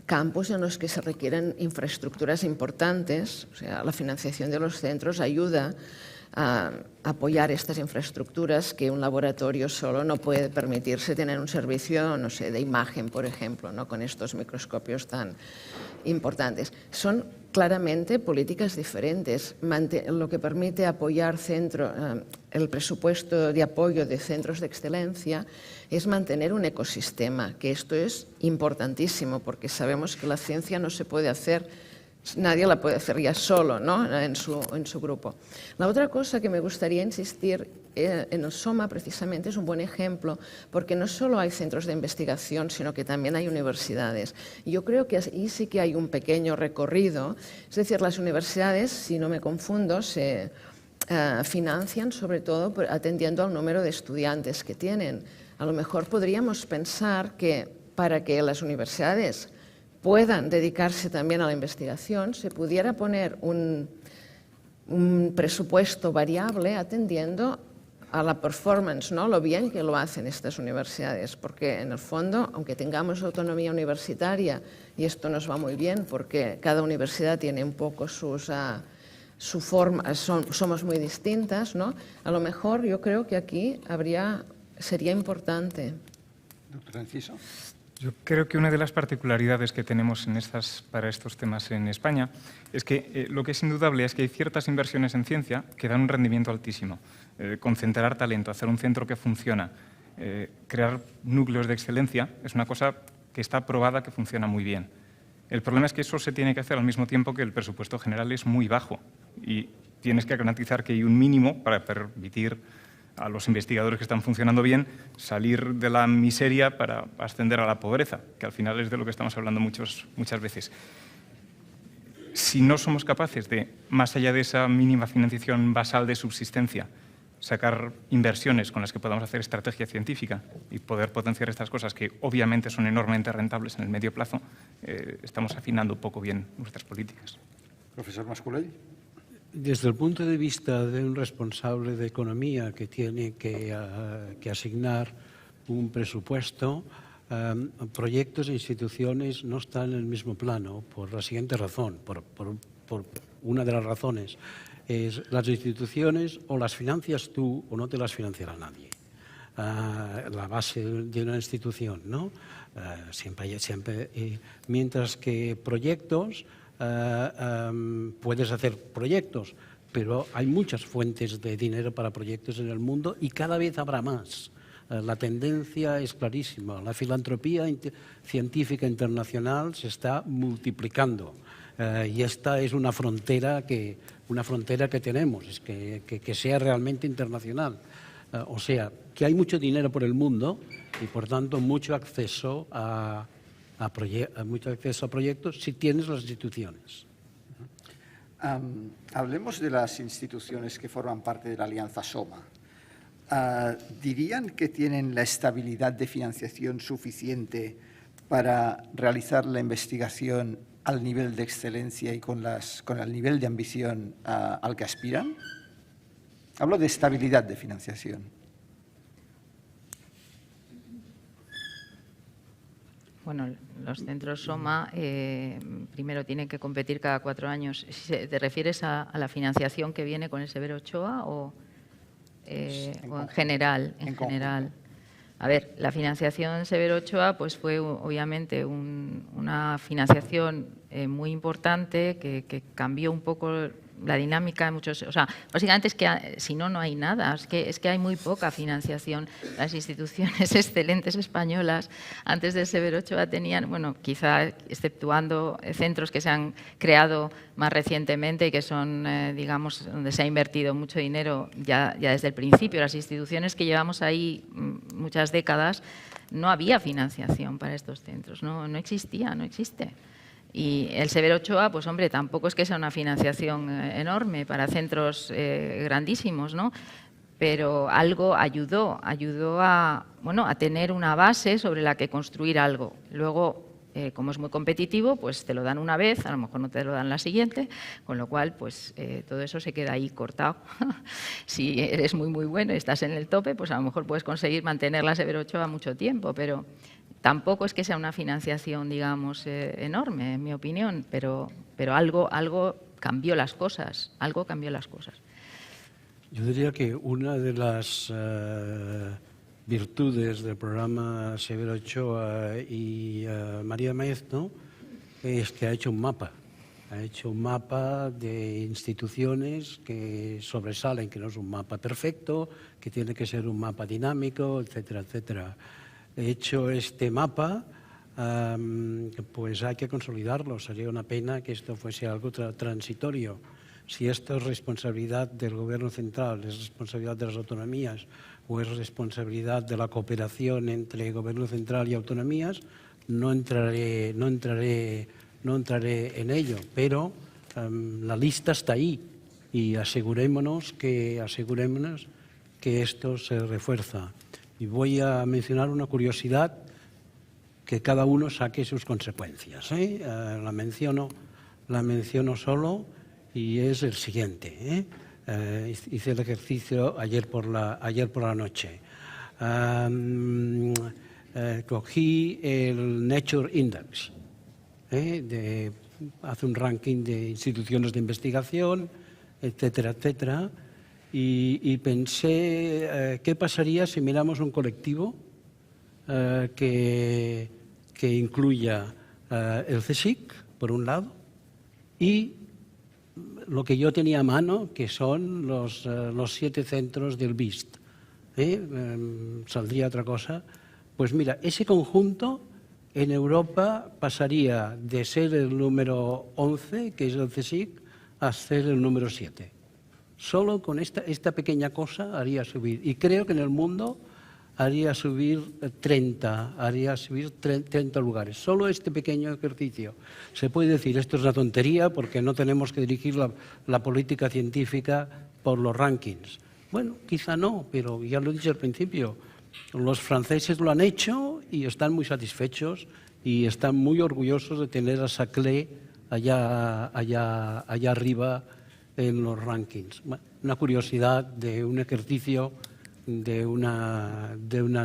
campos en los que se requieren infraestructuras importantes. O sea, la financiación de los centros ayuda a apoyar estas infraestructuras que un laboratorio solo no puede permitirse tener un servicio, no sé, de imagen, por ejemplo, ¿no? Con estos microscopios tan importantes. Son claramente políticas diferentes. Lo que permite apoyar el presupuesto de apoyo de centros de excelencia es mantener un ecosistema, que esto es importantísimo porque sabemos que la ciencia no se puede hacer. Nadie la puede hacer ya solo, ¿no? en su grupo. La otra cosa que me gustaría insistir en el SOMA precisamente es un buen ejemplo porque no solo hay centros de investigación sino que también hay universidades. Y yo creo que ahí sí que hay un pequeño recorrido, es decir, las universidades, si no me confundo, se financian sobre todo atendiendo al número de estudiantes que tienen. A lo mejor podríamos pensar que para que las universidades puedan dedicarse también a la investigación, se pudiera poner un presupuesto variable atendiendo a la performance, ¿no? Lo bien que lo hacen estas universidades, porque en el fondo, aunque tengamos autonomía universitaria, y esto nos va muy bien porque cada universidad tiene un poco sus su forma, somos muy distintas, ¿no? A lo mejor yo creo que aquí sería importante. Doctor Enciso. Yo creo que una de las particularidades que tenemos para estos temas en España es que lo que es indudable es que hay ciertas inversiones en ciencia que dan un rendimiento altísimo. Concentrar talento, hacer un centro que funciona, crear núcleos de excelencia es una cosa que está probada que funciona muy bien. El problema es que eso se tiene que hacer al mismo tiempo que el presupuesto general es muy bajo y tienes que garantizar que hay un mínimo para permitir a los investigadores que están funcionando bien salir de la miseria para ascender a la pobreza, que al final es de lo que estamos hablando muchas veces. Si no somos capaces de, más allá de esa mínima financiación basal de subsistencia, sacar inversiones con las que podamos hacer estrategia científica y poder potenciar estas cosas que obviamente son enormemente rentables en el medio plazo, estamos afinando un poco bien nuestras políticas. Profesor Mascolell. Desde el punto de vista de un responsable de economía que tiene que asignar un presupuesto, proyectos e instituciones no están en el mismo plano por la siguiente razón, por una de las razones. Es las instituciones o las financias tú o no te las financiará nadie. La base de una institución, ¿no? Mientras que proyectos, puedes hacer proyectos, pero hay muchas fuentes de dinero para proyectos en el mundo y cada vez habrá más. La tendencia es clarísima. La filantropía científica internacional se está multiplicando y esta es una frontera que tenemos, es que sea realmente internacional. O sea, que hay mucho dinero por el mundo y, por tanto, mucho acceso a proyectos si tienes las instituciones. Hablemos de las instituciones que forman parte de la Alianza SOMA. ¿Dirían que tienen la estabilidad de financiación suficiente para realizar la investigación al nivel de excelencia y con el nivel de ambición al que aspiran? Hablo de estabilidad de financiación. Bueno, los centros SOMA primero tienen que competir cada 4 años. ¿Te refieres a la financiación que viene con el Severo Ochoa o en general? En general. A ver, la financiación Severo Ochoa pues fue obviamente una financiación muy importante que cambió un poco la dinámica de muchos... O sea, básicamente es que si no, no hay nada. Es que hay muy poca financiación. Las instituciones excelentes españolas antes del Severo Ochoa tenían, bueno, quizá exceptuando centros que se han creado más recientemente y que son, digamos, donde se ha invertido mucho dinero ya desde el principio. Las instituciones que llevamos ahí muchas décadas, no había financiación para estos centros. No existía, no existe. Y el Severo Ochoa, pues hombre, tampoco es que sea una financiación enorme para centros grandísimos, ¿no? Pero algo ayudó a tener una base sobre la que construir algo. Luego, como es muy competitivo, pues te lo dan una vez, a lo mejor no te lo dan la siguiente, con lo cual, pues todo eso se queda ahí cortado. Si eres muy, muy bueno y estás en el tope, pues a lo mejor puedes conseguir mantener la Severo Ochoa mucho tiempo, pero tampoco es que sea una financiación, digamos, enorme, en mi opinión, pero algo cambió las cosas, Yo diría que una de las virtudes del programa Severo Ochoa y María Maeztu es que ha hecho un mapa. Ha hecho un mapa de instituciones que sobresalen, que no es un mapa perfecto, que tiene que ser un mapa dinámico, etcétera, etcétera. De hecho, este mapa, pues hay que consolidarlo. Sería una pena que esto fuese algo transitorio. Si esto es responsabilidad del Gobierno central, es responsabilidad de las autonomías o es responsabilidad de la cooperación entre Gobierno central y autonomías, no entraré en ello. Pero la lista está ahí y asegurémonos que esto se refuerza. Y voy a mencionar una curiosidad que cada uno saque sus consecuencias. La menciono solo y es el siguiente. Hice el ejercicio ayer por la noche. Cogí el Nature Index. Hace un ranking de instituciones de investigación etcétera, etcétera. Y pensé, ¿qué pasaría si miramos un colectivo que incluya el CSIC, por un lado, y lo que yo tenía a mano, que son los 7 centros del BIST? ¿Saldría otra cosa? Pues mira, ese conjunto en Europa pasaría de ser el número 11, que es el CSIC, a ser el número 7. Solo con esta pequeña cosa haría subir. Y creo que en el mundo haría subir 30 lugares. Solo este pequeño ejercicio. Se puede decir, esto es una tontería porque no tenemos que dirigir la política científica por los rankings. Bueno, quizá no, pero ya lo he dicho al principio, los franceses lo han hecho y están muy satisfechos y están muy orgullosos de tener a Saclay allá arriba en los rankings. Una curiosidad de un ejercicio de una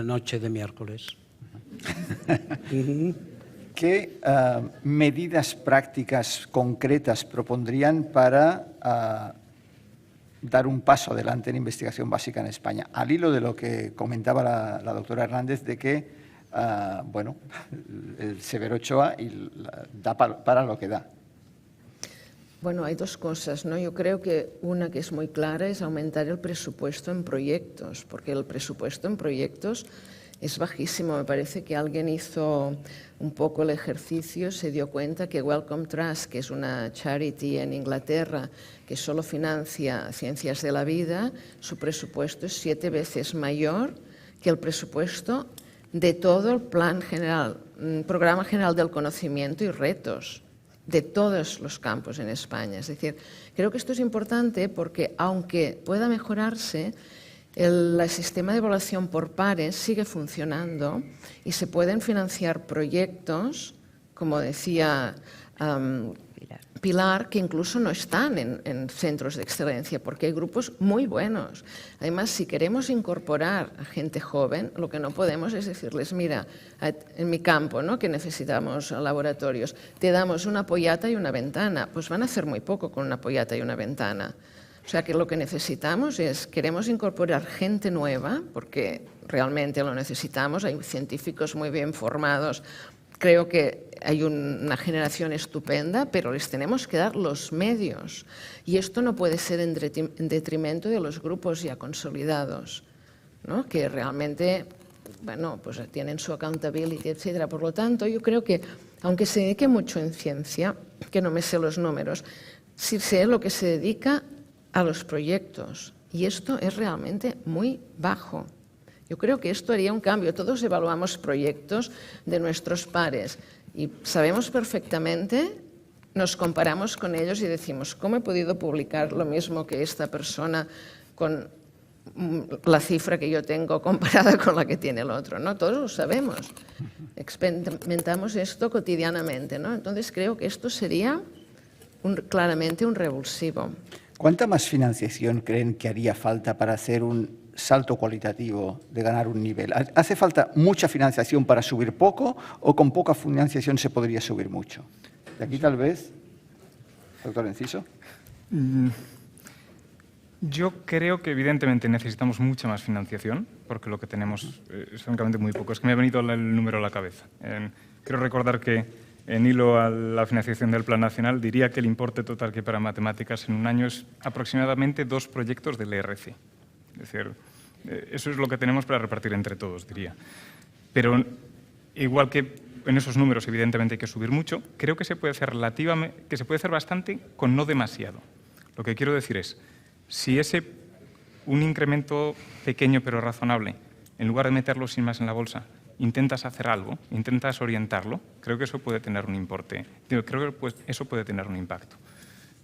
noche de miércoles. ¿Qué medidas prácticas concretas propondrían para dar un paso adelante en investigación básica en España? Al hilo de lo que comentaba la doctora Hernández, de que, bueno, el Severo Ochoa da para lo que da. Bueno, hay dos cosas, ¿no? Yo creo que una que es muy clara es aumentar el presupuesto en proyectos, porque el presupuesto en proyectos es bajísimo. Me parece que alguien hizo un poco el ejercicio, se dio cuenta que Wellcome Trust, que es una charity en Inglaterra que solo financia ciencias de la vida, su presupuesto es 7 veces mayor que el presupuesto de todo el plan general, Programa General del Conocimiento y Retos, de todos los campos en España. Es decir, creo que esto es importante porque, aunque pueda mejorarse, el sistema de evaluación por pares sigue funcionando y se pueden financiar proyectos, como decía Pilar, que incluso no están en centros de excelencia, porque hay grupos muy buenos. Además, si queremos incorporar a gente joven, lo que no podemos es decirles, mira, en mi campo, ¿no?, que necesitamos laboratorios, te damos una pollata y una ventana. Pues van a hacer muy poco con una pollata y una ventana. O sea que lo que necesitamos es, queremos incorporar gente nueva, porque realmente lo necesitamos, hay científicos muy bien formados. Creo que hay una generación estupenda, pero les tenemos que dar los medios. Y esto no puede ser en detrimento de los grupos ya consolidados, ¿no?, que realmente, bueno, pues tienen su accountability, etc. Por lo tanto, yo creo que, aunque se dedique mucho en ciencia, que no me sé los números, sí sé lo que se dedica a los proyectos. Y esto es realmente muy bajo. Yo creo que esto haría un cambio. Todos evaluamos proyectos de nuestros pares y sabemos perfectamente, nos comparamos con ellos y decimos, ¿cómo he podido publicar lo mismo que esta persona con la cifra que yo tengo comparada con la que tiene el otro? ¿No? Todos lo sabemos. Experimentamos esto cotidianamente, ¿no? Entonces creo que esto sería claramente un revulsivo. ¿Cuánta más financiación creen que haría falta para hacer un salto cualitativo de ganar un nivel? ¿Hace falta mucha financiación para subir poco o con poca financiación se podría subir mucho? De aquí tal vez, doctor Enciso. Yo creo que evidentemente necesitamos mucha más financiación porque lo que tenemos es francamente muy poco. Es que me ha venido el número a la cabeza. Quiero recordar que en hilo a la financiación del Plan Nacional diría que el importe total que para matemáticas en un año es aproximadamente 2 proyectos del ERC. Es decir, eso es lo que tenemos para repartir entre todos, diría. Pero igual que en esos números evidentemente hay que subir mucho, creo que se puede hacer bastante con no demasiado. Lo que quiero decir es, si un incremento pequeño pero razonable, en lugar de meterlo sin más en la bolsa, intentas hacer algo, intentas orientarlo, creo que eso puede tener un importe, creo que eso puede tener un impacto.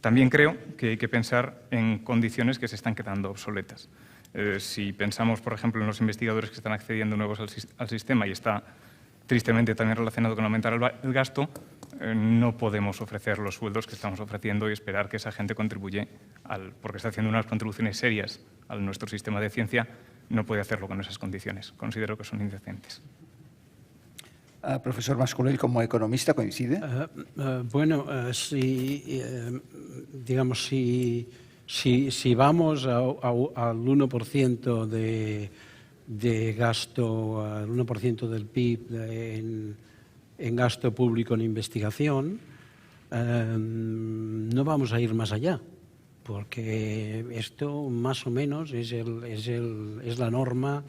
También creo que hay que pensar en condiciones que se están quedando obsoletas. Si pensamos, por ejemplo, en los investigadores que están accediendo nuevos al sistema y está tristemente también relacionado con aumentar el gasto, no podemos ofrecer los sueldos que estamos ofreciendo y esperar que esa gente contribuye, porque está haciendo unas contribuciones serias a nuestro sistema de ciencia, no puede hacerlo con esas condiciones. Considero que son indecentes. Profesor Mascolell, como economista, ¿coincide? Bueno, digamos, si Si vamos al 1% de gasto, al 1% del PIB en gasto público en investigación, no vamos a ir más allá, porque esto más o menos es la norma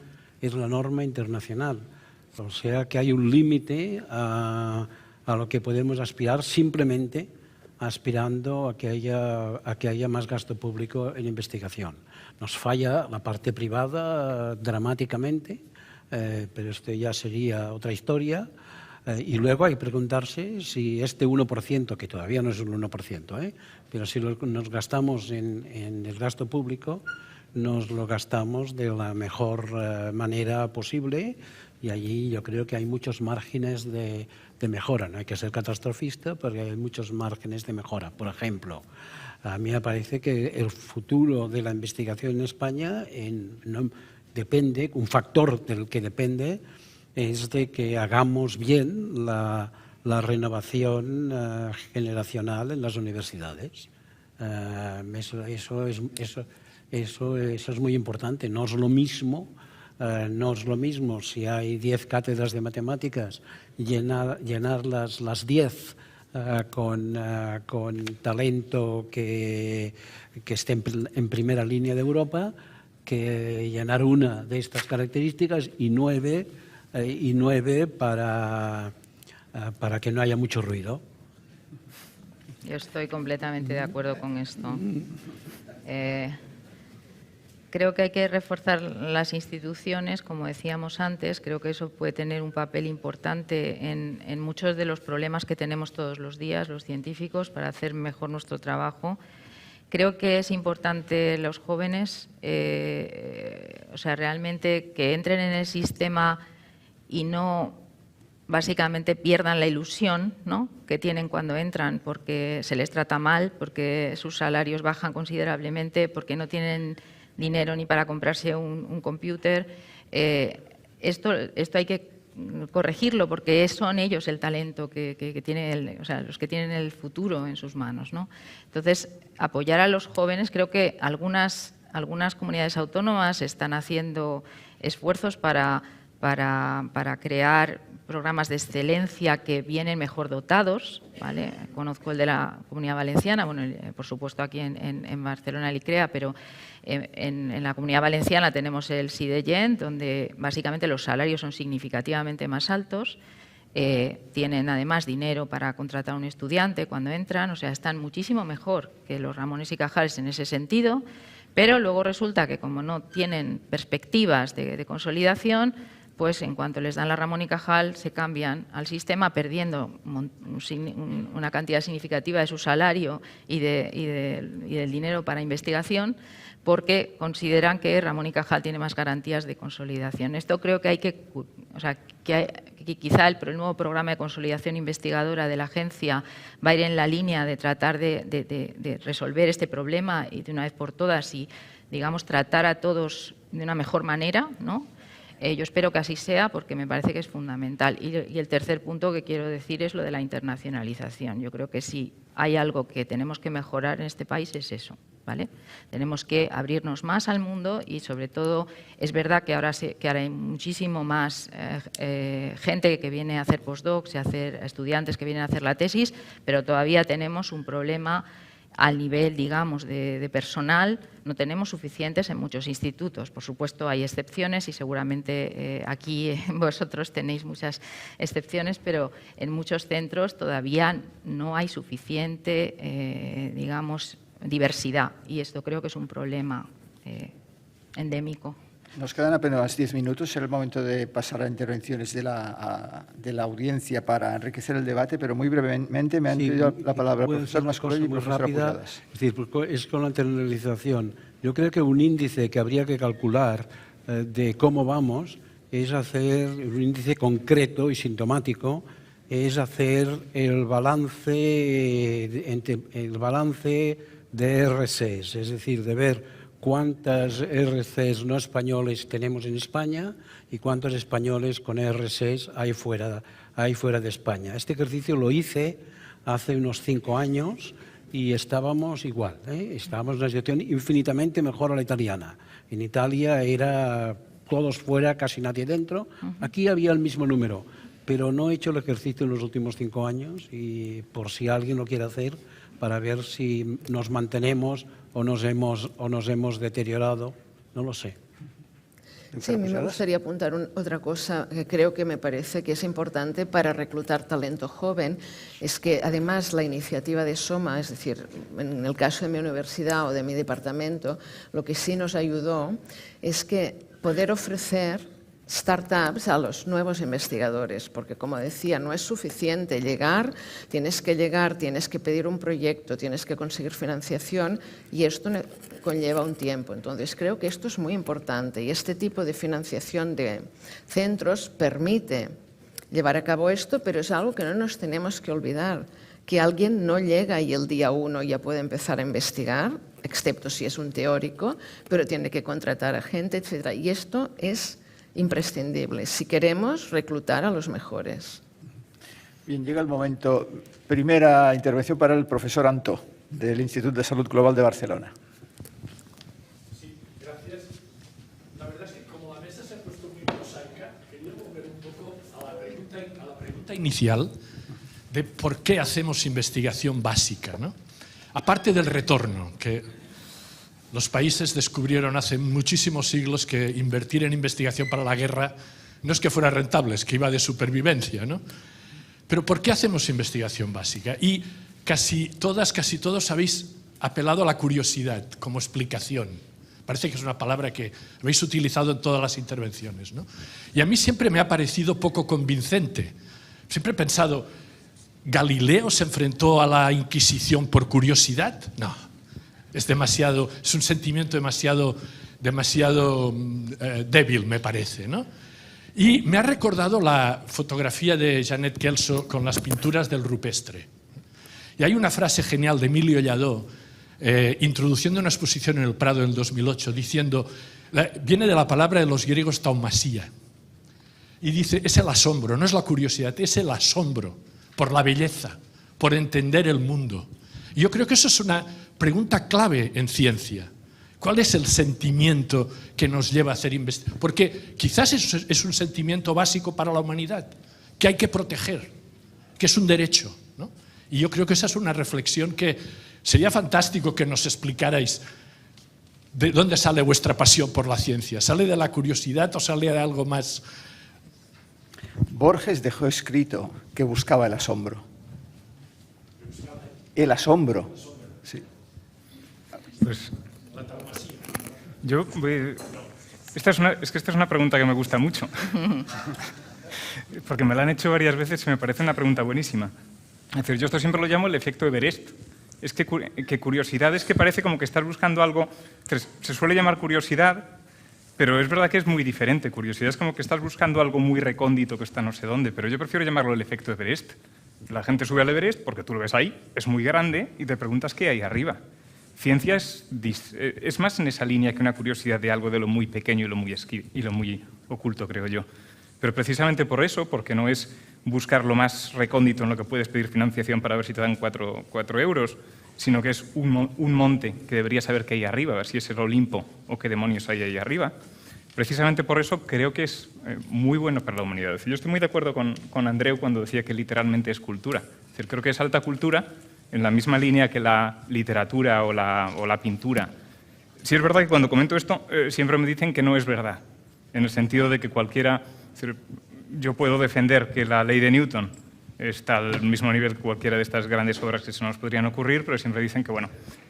internacional. O sea que hay un límite a lo que podemos aspirar simplemente aspirando a que haya más gasto público en investigación. Nos falla la parte privada dramáticamente, pero esto ya sería otra historia. Y luego hay que preguntarse si este 1%, que todavía no es un 1%, pero si nos gastamos en el gasto público, nos lo gastamos de la mejor manera posible, y allí yo creo que hay muchos márgenes de mejora. No hay que ser catastrofista, porque hay muchos márgenes de mejora. Por ejemplo, a mí me parece que el futuro de la investigación en España depende, un factor del que depende, es de que hagamos bien la renovación generacional en las universidades. Eso es muy importante. No es lo mismo si hay 10 cátedras de matemáticas, llenarlas las 10 con talento que esté en primera línea de Europa, que llenar una de estas características y 9 para que no haya mucho ruido. Yo estoy completamente de acuerdo con esto. Creo que hay que reforzar las instituciones, como decíamos antes. Creo que eso puede tener un papel importante en muchos de los problemas que tenemos todos los días los científicos para hacer mejor nuestro trabajo. Creo que es importante los jóvenes, realmente que entren en el sistema y no básicamente pierdan la ilusión, ¿no?, que tienen cuando entran, porque se les trata mal, porque sus salarios bajan considerablemente, porque no tienen dinero ni para comprarse un computer. Esto hay que corregirlo, porque son ellos el talento que tiene los que tienen el futuro en sus manos, ¿no? Entonces, apoyar a los jóvenes. Creo que algunas comunidades autónomas están haciendo esfuerzos para crear programas de excelencia que vienen mejor dotados, ¿vale? Conozco el de la Comunidad Valenciana, bueno, por supuesto aquí en Barcelona el ICREA, pero en la Comunidad Valenciana tenemos el SIDEGEN, donde básicamente los salarios son significativamente más altos, tienen además dinero para contratar a un estudiante cuando entran, o sea, están muchísimo mejor que los Ramones y Cajales en ese sentido, pero luego resulta que como no tienen perspectivas de consolidación, pues en cuanto les dan la Ramón y Cajal se cambian al sistema, perdiendo una cantidad significativa de su salario y del dinero para investigación, porque consideran que Ramón y Cajal tiene más garantías de consolidación. Esto creo que que quizá el nuevo programa de consolidación investigadora de la agencia va a ir en la línea de tratar de resolver este problema y de una vez por todas y, digamos, tratar a todos de una mejor manera, ¿no? Yo espero que así sea, porque me parece que es fundamental. Y el tercer punto que quiero decir es lo de la internacionalización. Yo creo que si hay algo que tenemos que mejorar en este país es eso, ¿vale? Tenemos que abrirnos más al mundo y, sobre todo, es verdad que ahora hay muchísimo más gente que viene a hacer postdocs, estudiantes que vienen a hacer la tesis, pero todavía tenemos un problema al nivel, digamos, de personal. No tenemos suficientes en muchos institutos. Por supuesto, hay excepciones y seguramente aquí vosotros tenéis muchas excepciones, pero en muchos centros todavía no hay suficiente, digamos, diversidad. Y esto creo que es un problema endémico. Nos quedan apenas 10 minutos. Será el momento de pasar a intervenciones de la audiencia para enriquecer el debate, pero muy brevemente me han pedido la palabra el profesor Mascolell y el profesor Pujadas. Es decir, es con la internacionalización. Yo creo que un índice que habría que calcular de cómo vamos es hacer un índice concreto y sintomático, es hacer el balance de RCs, es decir, de ver cuántas RCs no españoles tenemos en España y cuántos españoles con RCs hay fuera de España. Este ejercicio lo hice hace unos 5 años y estábamos igual, estábamos en una situación infinitamente mejor a la italiana. En Italia era todos fuera, casi nadie dentro. Aquí había el mismo número, pero no he hecho el ejercicio en los últimos 5 años y por si alguien lo quiere hacer, para ver si nos mantenemos o nos hemos deteriorado, no lo sé. Sí, a mí me gustaría apuntar otra cosa que creo que me parece que es importante para reclutar talento joven, es que además la iniciativa de SOMA, es decir, en el caso de mi universidad o de mi departamento, lo que sí nos ayudó es que poder ofrecer startups a los nuevos investigadores, porque como decía, no es suficiente llegar, tienes que pedir un proyecto, tienes que conseguir financiación y esto conlleva un tiempo. Entonces creo que esto es muy importante y este tipo de financiación de centros permite llevar a cabo esto, pero es algo que no nos tenemos que olvidar, que alguien no llega y el día 1 ya puede empezar a investigar, excepto si es un teórico, pero tiene que contratar a gente, etc. Y esto es imprescindible si queremos reclutar a los mejores. Bien, llega el momento. Primera intervención para el profesor Antó, del Instituto de Salud Global de Barcelona. Sí, gracias. La verdad es que como la mesa se ha puesto muy prosaica, quería volver un poco a la pregunta inicial de por qué hacemos investigación básica, ¿no? Aparte del retorno, que los países descubrieron hace muchísimos siglos que invertir en investigación para la guerra no es que fuera rentable, es que iba de supervivencia, ¿no? Pero ¿por qué hacemos investigación básica? Y casi todos habéis apelado a la curiosidad como explicación. Parece que es una palabra que habéis utilizado en todas las intervenciones, ¿no? Y a mí siempre me ha parecido poco convincente. Siempre he pensado, ¿Galileo se enfrentó a la Inquisición por curiosidad? No. Es un sentimiento demasiado débil, me parece, ¿no? Y me ha recordado la fotografía de Jeanette Kelso con las pinturas del rupestre. Y hay una frase genial de Emilio Lladó, introduciendo una exposición en el Prado en el 2008, diciendo, viene de la palabra de los griegos taumasía, y dice, es el asombro, no es la curiosidad, es el asombro por la belleza, por entender el mundo. Y yo creo que eso es una pregunta clave en ciencia. ¿Cuál es el sentimiento que nos lleva a hacer investigación? Porque quizás es un sentimiento básico para la humanidad, que hay que proteger, que es un derecho, ¿no? Y yo creo que esa es una reflexión que sería fantástico que nos explicarais. ¿De dónde sale vuestra pasión por la ciencia? ¿Sale de la curiosidad o sale de algo más? Borges dejó escrito que buscaba el asombro. El asombro. Sí. Pues yo esta es una pregunta que me gusta mucho, porque me la han hecho varias veces y me parece una pregunta buenísima. Es decir, yo esto siempre lo llamo el efecto Everest. Es que curiosidad es que parece como que estás buscando algo. Se suele llamar curiosidad, pero es verdad que es muy diferente. Curiosidad es como que estás buscando algo muy recóndito que está no sé dónde, pero yo prefiero llamarlo el efecto Everest. La gente sube al Everest porque tú lo ves ahí, es muy grande y te preguntas qué hay arriba. Ciencia es más en esa línea que una curiosidad de algo de lo muy pequeño y lo muy oculto, creo yo. Pero precisamente por eso, porque no es buscar lo más recóndito en lo que puedes pedir financiación para ver si te dan 4 euros, sino que es un monte que deberías saber qué hay arriba, a ver si es el Olimpo o qué demonios hay ahí arriba. Precisamente por eso creo que es muy bueno para la humanidad. Yo estoy muy de acuerdo con Andreu cuando decía que literalmente es cultura. Es decir, creo que es alta cultura en la misma línea que la literatura o la pintura. Sí es verdad que cuando comento esto siempre me dicen que no es verdad, en el sentido de que cualquiera... Es decir, yo puedo defender que la ley de Newton está al mismo nivel que cualquiera de estas grandes obras que se nos podrían ocurrir, pero siempre dicen que, bueno,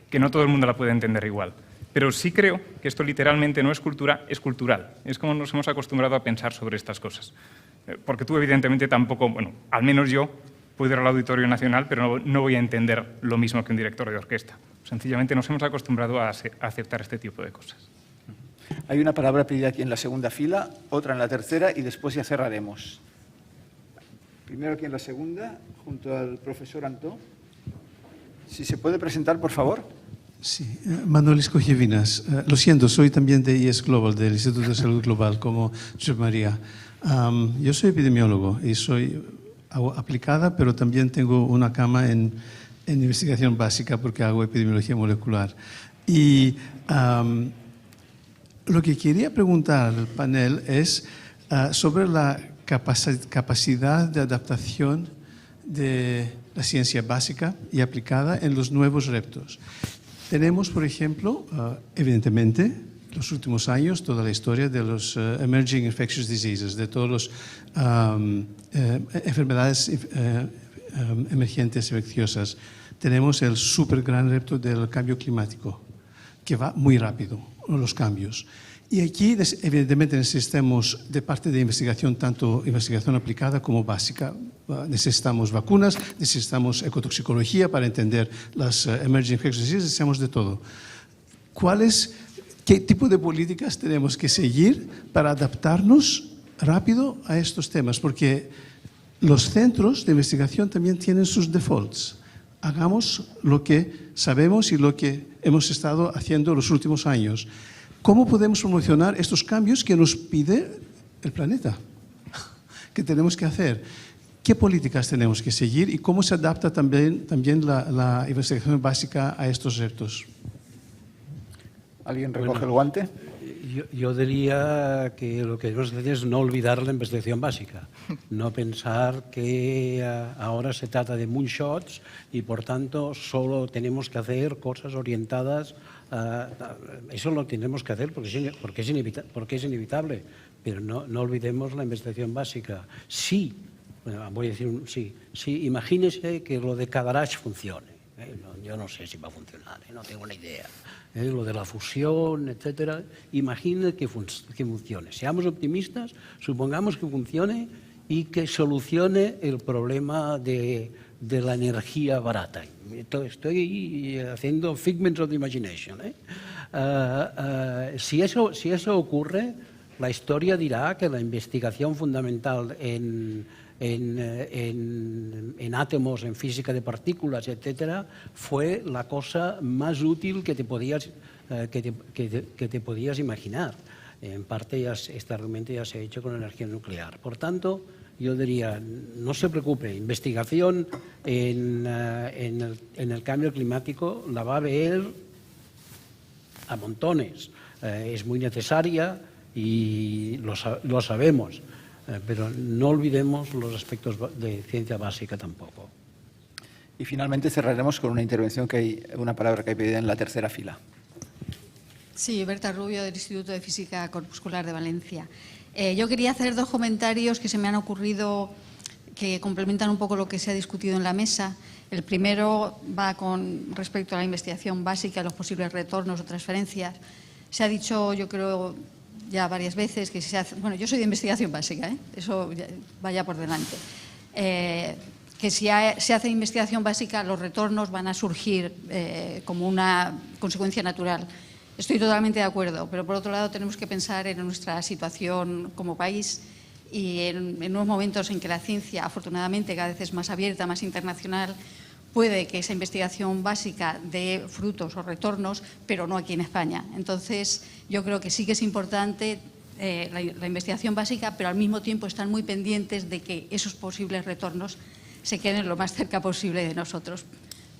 que no todo el mundo la puede entender igual. Pero sí creo que esto literalmente no es cultura, es cultural. Es como nos hemos acostumbrado a pensar sobre estas cosas. Porque tú, evidentemente, tampoco, bueno, al menos yo, puedo ir al Auditorio Nacional, pero no voy a entender lo mismo que un director de orquesta. Sencillamente nos hemos acostumbrado a aceptar este tipo de cosas. Hay una palabra pedida aquí en la segunda fila, otra en la tercera y después ya cerraremos. Primero aquí en la segunda, junto al profesor Antó. Si se puede presentar, por favor. Sí, Manuel Escojevinas. Lo siento, soy también de IES Global, del Instituto de Salud Global, como José María. Yo soy epidemiólogo y soy aplicada, pero también tengo una cama en en investigación básica porque hago epidemiología molecular. Y lo que quería preguntar al panel es sobre la capacidad de adaptación de la ciencia básica y aplicada en los nuevos retos. Tenemos, por ejemplo, evidentemente, los últimos años, toda la historia de los emerging infectious diseases, de todas las enfermedades emergentes infecciosas. Tenemos el súper gran reto del cambio climático, que va muy rápido, los cambios. Y aquí, evidentemente, necesitamos, de parte de investigación, tanto investigación aplicada como básica. Necesitamos vacunas, necesitamos ecotoxicología para entender las emerging infectious diseases, necesitamos de todo. ¿Qué tipo de políticas tenemos que seguir para adaptarnos rápido a estos temas? Porque los centros de investigación también tienen sus defaults. Hagamos lo que sabemos y lo que hemos estado haciendo los últimos años. ¿Cómo podemos promocionar estos cambios que nos pide el planeta? ¿Qué tenemos que hacer? ¿Qué políticas tenemos que seguir y cómo se adapta también la investigación básica a estos retos? ¿Alguien recoge el guante? Yo diría que lo que debemos hacer es no olvidar la investigación básica, no pensar que ahora se trata de moonshots y por tanto solo tenemos que hacer cosas orientadas eso lo tenemos que hacer porque es inevitable, pero no olvidemos la investigación básica. Sí, voy a decir sí, imagínese que lo de Cadarache funcione. Yo no sé si va a funcionar, no tengo una idea. Lo de la fusión, etcétera, imagine que funcione. Seamos optimistas, supongamos que funcione y que solucione el problema de la energía barata. Estoy haciendo figments of the imagination. Si eso ocurre, la historia dirá que la investigación fundamental en átomos, en física de partículas, etcétera, fue la cosa más útil que te podías imaginar. En parte realmente ya se ha hecho con energía nuclear. Por tanto, yo diría, no se preocupe, investigación en el cambio climático la va a ver a montones. Es muy necesaria y lo sabemos. Pero no olvidemos los aspectos de ciencia básica tampoco. Y finalmente cerraremos con una intervención una palabra que hay pedida en la tercera fila. Sí, Berta Rubio, del Instituto de Física Corpuscular de Valencia. Yo quería hacer dos comentarios que se me han ocurrido que complementan un poco lo que se ha discutido en la mesa. El primero va con respecto a la investigación básica, los posibles retornos o transferencias. Se ha dicho, yo creo, ya varias veces que se hace, bueno, yo soy de investigación básica, eso vaya por delante, que si se hace investigación básica los retornos van a surgir como una consecuencia natural. Estoy totalmente de acuerdo, pero por otro lado tenemos que pensar en nuestra situación como país y en unos momentos en que la ciencia afortunadamente cada vez es más abierta, más internacional, puede que esa investigación básica dé frutos o retornos, pero no aquí en España. Entonces, yo creo que sí que es importante la investigación básica, pero al mismo tiempo están muy pendientes de que esos posibles retornos se queden lo más cerca posible de nosotros,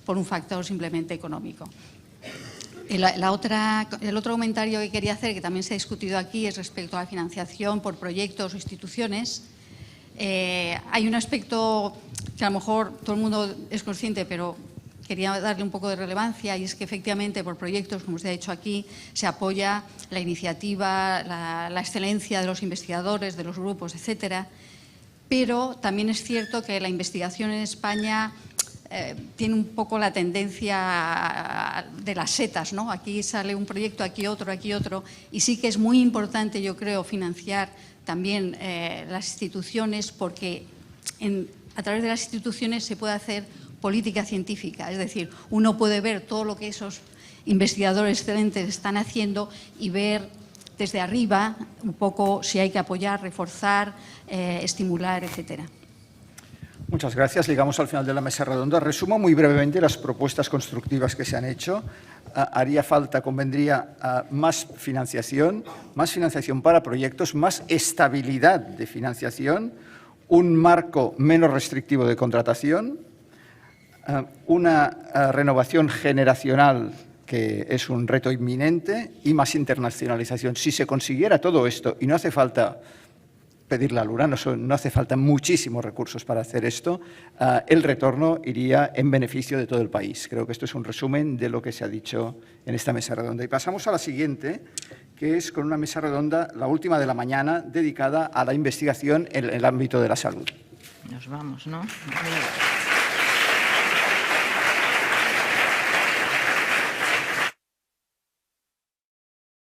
por un factor simplemente económico. El otro comentario que quería hacer, que también se ha discutido aquí, es respecto a la financiación por proyectos o instituciones. Hay un aspecto que a lo mejor todo el mundo es consciente, pero quería darle un poco de relevancia, y es que efectivamente por proyectos, como usted ha dicho aquí, se apoya la iniciativa, la excelencia de los investigadores, de los grupos, etcétera. Pero también es cierto que la investigación en España tiene un poco la tendencia de las setas, ¿no? Aquí sale un proyecto, aquí otro, y sí que es muy importante, yo creo, financiar también las instituciones, porque a través de las instituciones se puede hacer política científica, es decir, uno puede ver todo lo que esos investigadores excelentes están haciendo y ver desde arriba un poco si hay que apoyar, reforzar, estimular, etcétera. Muchas gracias. Llegamos al final de la mesa redonda. Resumo muy brevemente las propuestas constructivas que se han hecho. Haría falta, convendría más financiación para proyectos, más estabilidad de financiación, un marco menos restrictivo de contratación, una renovación generacional que es un reto inminente y más internacionalización. Si se consiguiera todo esto, y no hace falta pedirle al Urano, no hace falta muchísimos recursos para hacer esto, el retorno iría en beneficio de todo el país. Creo que esto es un resumen de lo que se ha dicho en esta mesa redonda. Y pasamos a la siguiente, que es con una mesa redonda, la última de la mañana, dedicada a la investigación en el ámbito de la salud. Nos vamos, ¿no?